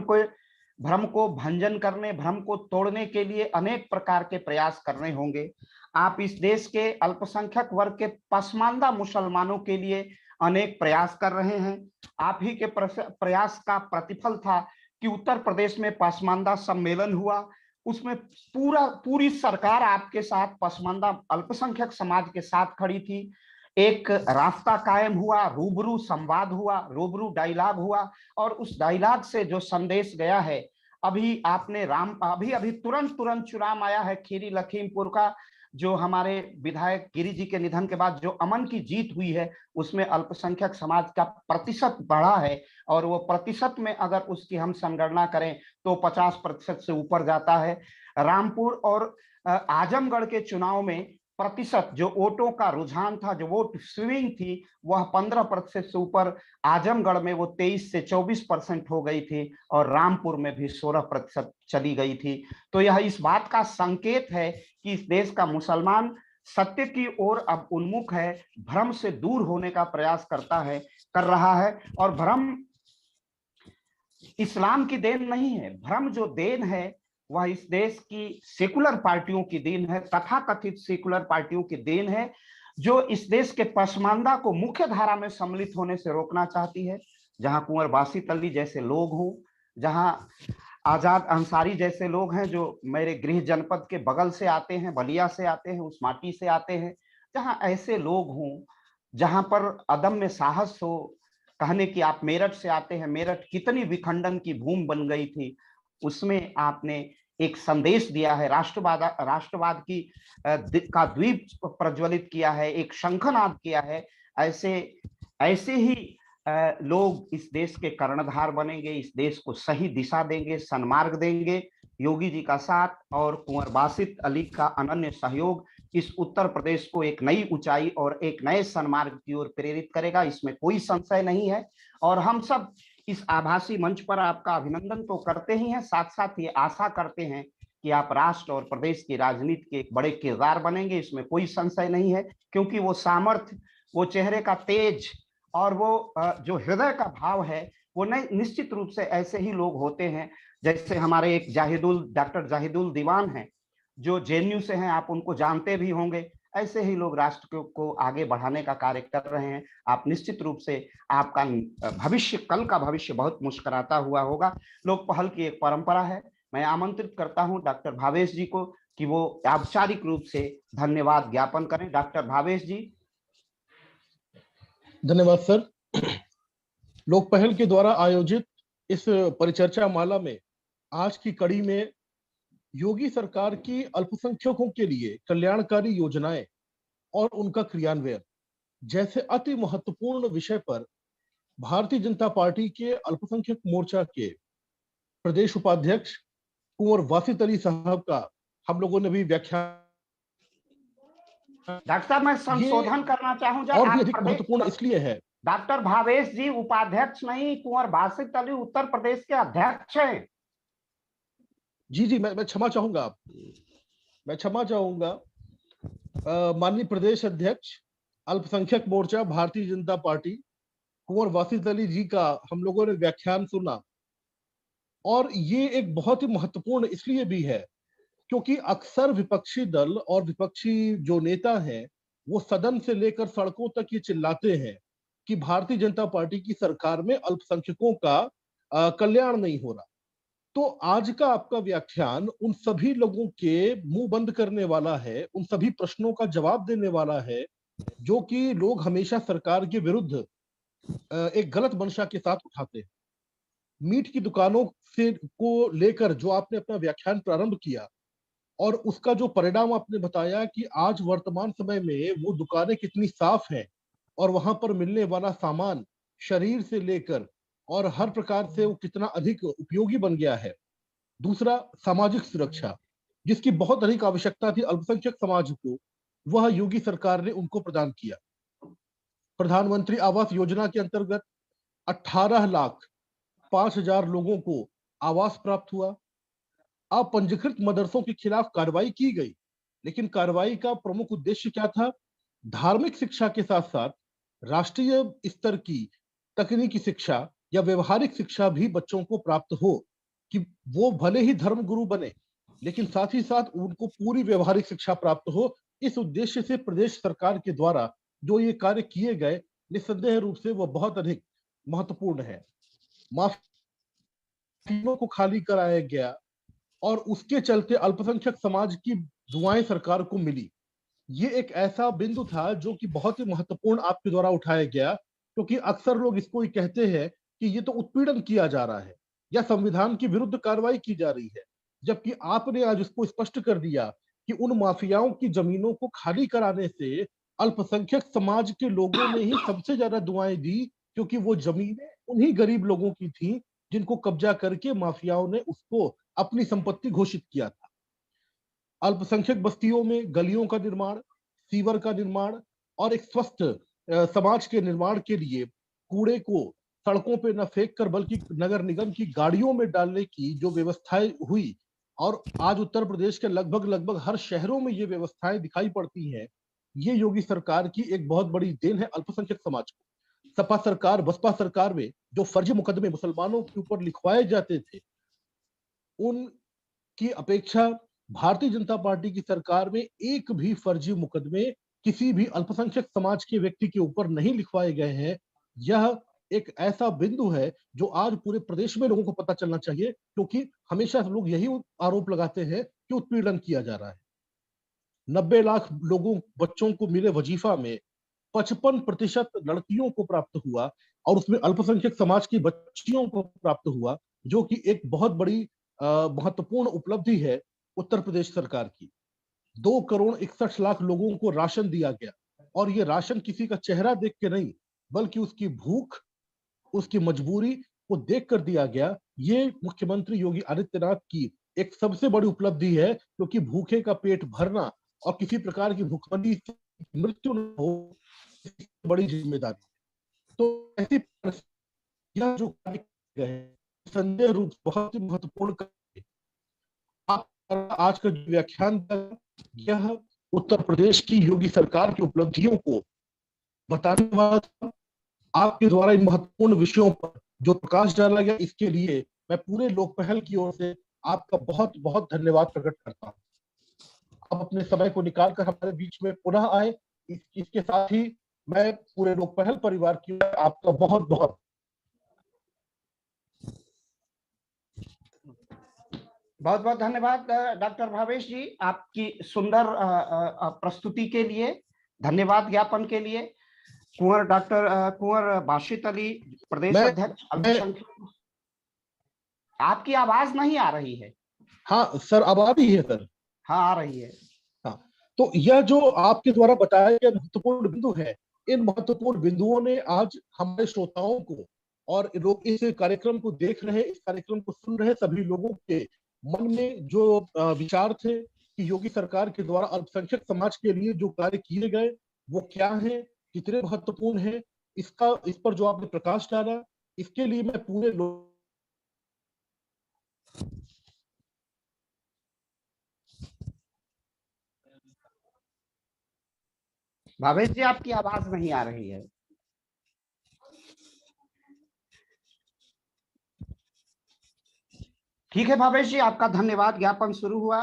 को भंजन करने, भ्रम को तोड़ने के लिए अनेक प्रकार के प्रयास करने होंगे। आप इस देश के अल्पसंख्यक वर्ग के पसमानदा मुसलमानों के लिए अनेक प्रयास कर रहे हैं। आप ही के प्रयास का प्रतिफल था कि उत्तर प्रदेश में पसमानदा सम्मेलन हुआ, उसमें पूरी सरकार आपके साथ पसमानदा अल्पसंख्यक समाज के साथ खड़ी थी। एक रास्ता कायम हुआ, रूबरू संवाद हुआ, रूबरू डायलॉग हुआ और उस डायलॉग से जो संदेश गया है, अभी आपने अभी तुरंत चुनाव आया है खीरी लखीमपुर का, जो हमारे विधायक गिरी जी के निधन के बाद जो अमन की जीत हुई है, उसमें अल्पसंख्यक समाज का प्रतिशत बढ़ा है और वो प्रतिशत में अगर उसकी हम संगणना करें तो 50% से ऊपर जाता है। रामपुर और आजमगढ़ के चुनाव में प्रतिशत जो वोटों का रुझान था, जो वोट स्विंग थी, वह 15% से ऊपर, आजमगढ़ में वो 23 से 24% हो गई थी और रामपुर में भी 16% चली गई थी। तो यह इस बात का संकेत है कि इस देश का मुसलमान सत्य की ओर अब उन्मुख है, भ्रम से दूर होने का प्रयास कर रहा है। और भ्रम इस्लाम की देन नहीं है, भ्रम जो देन है वह इस देश की सेकुलर पार्टियों की देन है, तथाकथित सेकुलर पार्टियों की देन है, जो इस देश के पसमानदा को मुख्य धारा में सम्मिलित होने से रोकना चाहती है, जहां कुंवर बासित अली जैसे लोग हों, जहां आजाद अंसारी जैसे लोग हैं जो मेरे गृह जनपद के बगल से आते हैं, बलिया से आते हैं, उस माटी से आते हैं, जहां ऐसे लोग हों, जहां पर अदम्य साहस हो, कहने की आप मेरठ से आते हैं, मेरठ कितनी विखंडन की भूमि बन गई थी, उसमें आपने एक संदेश दिया है, राष्ट्रवाद की का द्वीप प्रज्वलित किया है, एक शंखनाद किया है। ऐसे ऐसे ही लोग इस देश के कर्णधार बनेंगे, इस देश को सही दिशा देंगे, सन्मार्ग देंगे। योगी जी का साथ और कुंवर बासित अली का अनन्य सहयोग इस उत्तर प्रदेश को एक नई ऊंचाई और एक नए सन्मार्ग की ओर प्रेरित करेगा, इसमें कोई संशय नहीं है। और हम सब इस आभासी मंच पर आपका अभिनंदन तो करते ही हैं, साथ साथ ये आशा करते हैं कि आप राष्ट्र और प्रदेश की राजनीति के एक बड़े किरदार बनेंगे, इसमें कोई संशय नहीं है। क्योंकि वो सामर्थ्य, वो चेहरे का तेज और वो जो हृदय का भाव है, वो निश्चित रूप से ऐसे ही लोग होते हैं। जैसे हमारे एक डॉक्टर जाहिदुल दीवान हैं, जो जेएनयू से हैं, आप उनको जानते भी होंगे। ऐसे ही लोग राष्ट्र को आगे बढ़ाने का कार्य कर रहे हैं। आप निश्चित रूप से, आपका भविष्य, कल का भविष्य बहुत मुस्कुराता हुआ होगा। लोक पहल की एक परंपरा है। मैं आमंत्रित करता हूं डॉक्टर भावेश जी को कि वो औपचारिक रूप से धन्यवाद ज्ञापन करें। डॉक्टर भावेश जी। धन्यवाद सर। लोक पहल के द्वारा आयोजित इस परिचर्चा माला में आज की कड़ी में योगी सरकार की अल्पसंख्यकों के लिए कल्याणकारी योजनाएं और उनका क्रियान्वयन जैसे अति महत्वपूर्ण विषय पर भारतीय जनता पार्टी के अल्पसंख्यक मोर्चा के प्रदेश उपाध्यक्ष कुंवर बासित अली साहब का हम लोगों ने भी व्याख्यान। डॉक्टर साहब, मैं संशोधन करना चाहूंगा, और भी अधिक महत्वपूर्ण इसलिए है। डॉक्टर भावेश जी उपाध्यक्ष नहीं, कुंवर बासित अली उत्तर प्रदेश के अध्यक्ष हैं। जी, मैं क्षमा चाहूंगा, मैं क्षमा चाहूंगा। माननीय प्रदेश अध्यक्ष अल्पसंख्यक मोर्चा भारतीय जनता पार्टी कुंवर बासित अली जी का हम लोगों ने व्याख्यान सुना, और ये एक बहुत ही महत्वपूर्ण इसलिए भी है क्योंकि अक्सर विपक्षी दल और विपक्षी जो नेता हैं वो सदन से लेकर सड़कों तक ये चिल्लाते हैं कि भारतीय जनता पार्टी की सरकार में अल्पसंख्यकों का कल्याण नहीं हो रहा। तो आज का आपका व्याख्यान उन सभी लोगों के मुंह बंद करने वाला है, उन सभी प्रश्नों का जवाब देने वाला है जो कि लोग हमेशा सरकार के विरुद्ध एक गलत मंशा के साथ उठाते हैं। मीट की दुकानों से को लेकर जो आपने अपना व्याख्यान प्रारंभ किया और उसका जो परिणाम आपने बताया कि आज वर्तमान समय में वो दुकानें कितनी साफ हैं और वहां पर मिलने वाला सामान शरीर से लेकर और हर प्रकार से वो कितना अधिक उपयोगी बन गया है। दूसरा, सामाजिक सुरक्षा जिसकी बहुत अधिक आवश्यकता थी अल्पसंख्यक समाज को, वह योगी सरकार ने उनको प्रदान किया। प्रधानमंत्री आवास योजना के अंतर्गत 18,05,000 लोगों को आवास प्राप्त हुआ। अपंजीकृत मदरसों के खिलाफ कार्रवाई की गई, लेकिन कार्रवाई का प्रमुख उद्देश्य क्या था? धार्मिक शिक्षा के साथ साथ राष्ट्रीय स्तर की तकनीकी शिक्षा या व्यवहारिक शिक्षा भी बच्चों को प्राप्त हो कि वो भले ही धर्म गुरु बने लेकिन साथ ही साथ उनको पूरी व्यवहारिक शिक्षा प्राप्त हो। इस उद्देश्य से प्रदेश सरकार के द्वारा जो ये कार्य किए गए, निस्संदेह रूप से वो बहुत अधिक महत्वपूर्ण है। माफियों को खाली कराया गया और उसके चलते अल्पसंख्यक समाज की दुआएं सरकार को मिली। ये एक ऐसा बिंदु था जो कि बहुत ही महत्वपूर्ण आपके द्वारा उठाया गया, क्योंकि अक्सर लोग इसको ही कहते हैं कि ये तो उत्पीड़न किया जा रहा है या संविधान के विरुद्ध कार्रवाई की जा रही है, जबकि आपने आज उसको स्पष्ट कर दिया कि उन माफियाओं की जमीनों को खाली कराने से अल्पसंख्यक समाज के लोगों ने ही सबसे ज्यादा दुआएं दी, क्योंकि वो जमीनें उन्हीं गरीब लोगों की थी जिनको कब्जा करके माफियाओं ने उसको अपनी संपत्ति घोषित किया था। अल्पसंख्यक बस्तियों में गलियों का निर्माण, सीवर का निर्माण और एक स्वस्थ समाज के निर्माण के लिए कूड़े को सड़कों पे न फेंक कर बल्कि नगर निगम की गाड़ियों में डालने की जो व्यवस्थाएं हुई, और आज उत्तर प्रदेश के लगभग हर शहरों में ये व्यवस्थाएं दिखाई पड़ती हैं, ये योगी सरकार की एक बहुत बड़ी देन है अल्पसंख्यक समाज को। सपा सरकार, बसपा सरकार में जो फर्जी मुकदमे मुसलमानों के ऊपर लिखवाए जाते थे, उनकी अपेक्षा भारतीय जनता पार्टी की सरकार में एक भी फर्जी मुकदमे किसी भी अल्पसंख्यक समाज के व्यक्ति के ऊपर नहीं लिखवाए गए हैं। यह एक ऐसा बिंदु है जो आज पूरे प्रदेश में लोगों को पता चलना चाहिए, क्योंकि हमेशा लोग यही आरोप लगाते हैं कि उत्पीड़न किया जा रहा है। 90 लाख लोगों बच्चों को मिले वजीफा में 55% लड़कियों को प्राप्त हुआ, और उसमें अल्पसंख्यक समाज की बच्चियों को प्राप्त हुआ, जो कि एक बहुत बड़ी महत्वपूर्ण उपलब्धि है उत्तर प्रदेश सरकार की। 2 करोड़ 61 लाख लोगों को राशन दिया गया, और ये राशन किसी का चेहरा देख के नहीं, बल्कि उसकी भूख, उसकी मजबूरी को देख कर दिया गया। ये मुख्यमंत्री योगी आदित्यनाथ की एक सबसे बड़ी उपलब्धि है, क्योंकि भूखे का पेट भरना और किसी प्रकार की भूखमरी से मृत्यु न हो, बड़ी जिम्मेदारी। तो ऐसी यह जो कार्य किए गए हैं, संदेह रूप से बहुत ही महत्वपूर्ण कार्य। आप आज का जो व्याख्यान था, यह उत्तर प्रदेश की योगी सरकार की उपलब्धियों को बताने वाला था। आपके द्वारा इन महत्वपूर्ण विषयों पर जो प्रकाश डाला गया, इसके लिए मैं पूरे लोक पहल की ओर से आपका बहुत बहुत धन्यवाद प्रकट करता हूँ। आप अपने समय को निकालकर हमारे बीच में पुनः आए। इसके साथ ही मैं पूरे लोक पहल परिवार की ओर से आपका बहुत बहुत बहुत बहुत धन्यवाद डॉक्टर भावेश जी, आपकी सुंदर प्रस्तुति के लिए, धन्यवाद ज्ञापन के लिए। कुंवर बाशित अली, प्रदेश अध्यक्ष अल्पसंख्यक। आपकी आवाज नहीं आ रही है। हाँ सर, अब आ रही है सर? हाँ, आ रही है। हाँ, तो यह जो आपके द्वारा बताया गया महत्वपूर्ण बिंदु है, इन महत्वपूर्ण बिंदुओं ने आज हमारे श्रोताओं को और लोग इस कार्यक्रम को देख रहे, इस कार्यक्रम को सुन रहे सभी लोगों के मन में जो विचार थे कि योगी सरकार के द्वारा अल्पसंख्यक समाज के लिए जो कार्य किए गए वो क्या है, कितने महत्वपूर्ण है, इस पर जो आपने प्रकाश डाला, इसके लिए मैं पूरे लोग भावेश जी, आपकी आवाज नहीं आ रही है। ठीक है भावेश जी, आपका धन्यवाद ज्ञापन शुरू हुआ।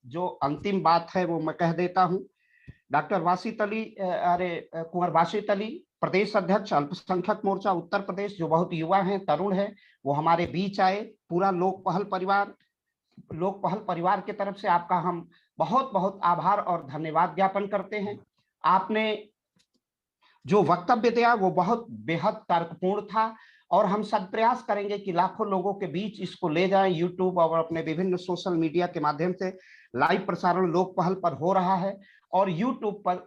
जो अंतिम बात है वो मैं कह देता हूं। डॉक्टर वासित अली, कुंवर वासित अली, प्रदेश अध्यक्ष अल्पसंख्यक मोर्चा उत्तर प्रदेश, जो बहुत युवा हैं, तरुण हैं, वो हमारे बीच आए। पूरा लोक पहल परिवार की तरफ से आपका हम बहुत बहुत आभार और धन्यवाद ज्ञापन करते हैं। आपने जो वक्तव्य दिया वो बहुत बेहद तर्कपूर्ण था, और हम सब प्रयास करेंगे कि लाखों लोगों के बीच इसको ले जाएं। यूट्यूब और अपने विभिन्न सोशल मीडिया के माध्यम से लाइव प्रसारण लोक पहल पर हो रहा है, और यूट्यूब पर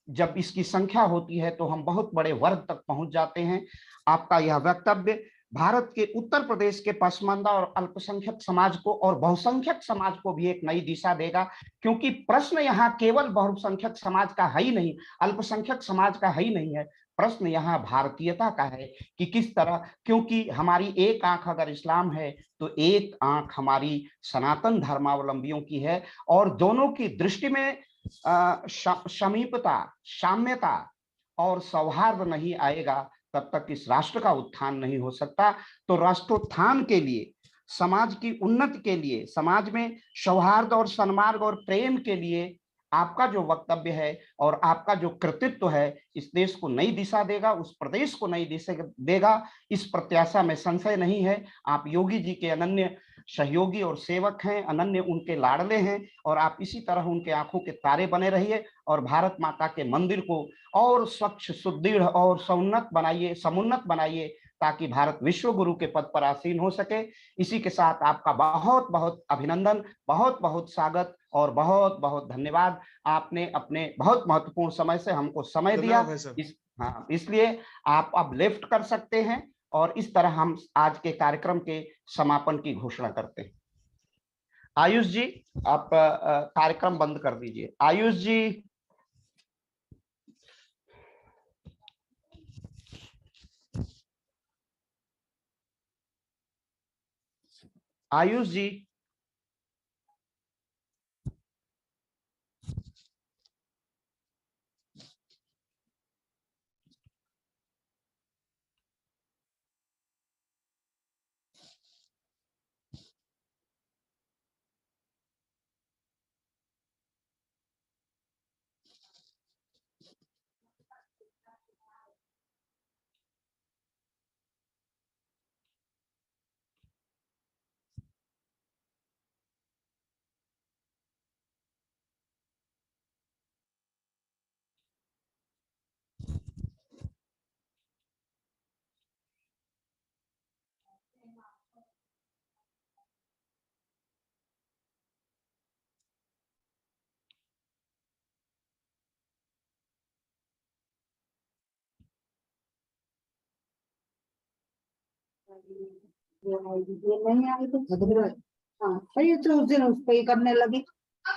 जब इसकी संख्या होती है तो हम बहुत बड़े वर्ग तक पहुंच जाते हैं। आपका यह वक्तव्य भारत के उत्तर प्रदेश के पसमानदा और अल्पसंख्यक समाज को और बहुसंख्यक समाज को भी एक नई दिशा देगा, क्योंकि प्रश्न यहाँ केवल बहुसंख्यक समाज का है ही नहीं, अल्पसंख्यक समाज का है ही नहीं है। प्रश्न यहाँ भारतीयता का है कि किस तरह, क्योंकि हमारी एक आंख अगर इस्लाम है तो एक आंख हमारी सनातन धर्मावलंबियों की है, और दोनों की दृष्टि में समीपता, साम्यता और सौहार्द नहीं आएगा तब तक इस राष्ट्र का उत्थान नहीं हो सकता। तो राष्ट्रोत्थान के लिए, समाज की उन्नति के लिए, समाज में सौहार्द और सन्मार्ग और प्रेम के लिए आपका जो वक्तव्य है और आपका जो कृतित्व है इस देश को नई दिशा देगा, उस प्रदेश को नई दिशा देगा, इस प्रत्याशा में संशय नहीं है। आप योगी जी के अनन्य सहयोगी और सेवक हैं, अनन्य उनके लाडले हैं, और आप इसी तरह उनके आंखों के तारे बने रहिए और भारत माता के मंदिर को और स्वच्छ, सुदृढ़ और समुन्नत बनाइए, ताकि भारत विश्व गुरु के पद पर आसीन हो सके। इसी के साथ आपका बहुत बहुत अभिनंदन, बहुत बहुत स्वागत और बहुत बहुत धन्यवाद। आपने अपने बहुत महत्वपूर्ण समय से हमको समय दिया। हाँ, इसलिए आप अब लेफ्ट कर सकते हैं, और इस तरह हम आज के कार्यक्रम के समापन की घोषणा करते हैं। आयुष जी, आप कार्यक्रम बंद कर दीजिए। आयुष जी, आयुष जी, ये नहीं आई तो हाँ ये तो उस दिन उस पे ही करने लगी,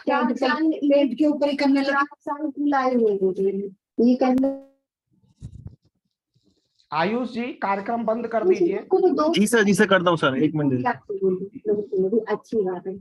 पेट के ऊपर ही करने लगी, लाई हुई ये करने। आयुष जी कार्यक्रम बंद कर दीजिए। जी सर कर दो सर, 1 मिनट। अच्छी बात है।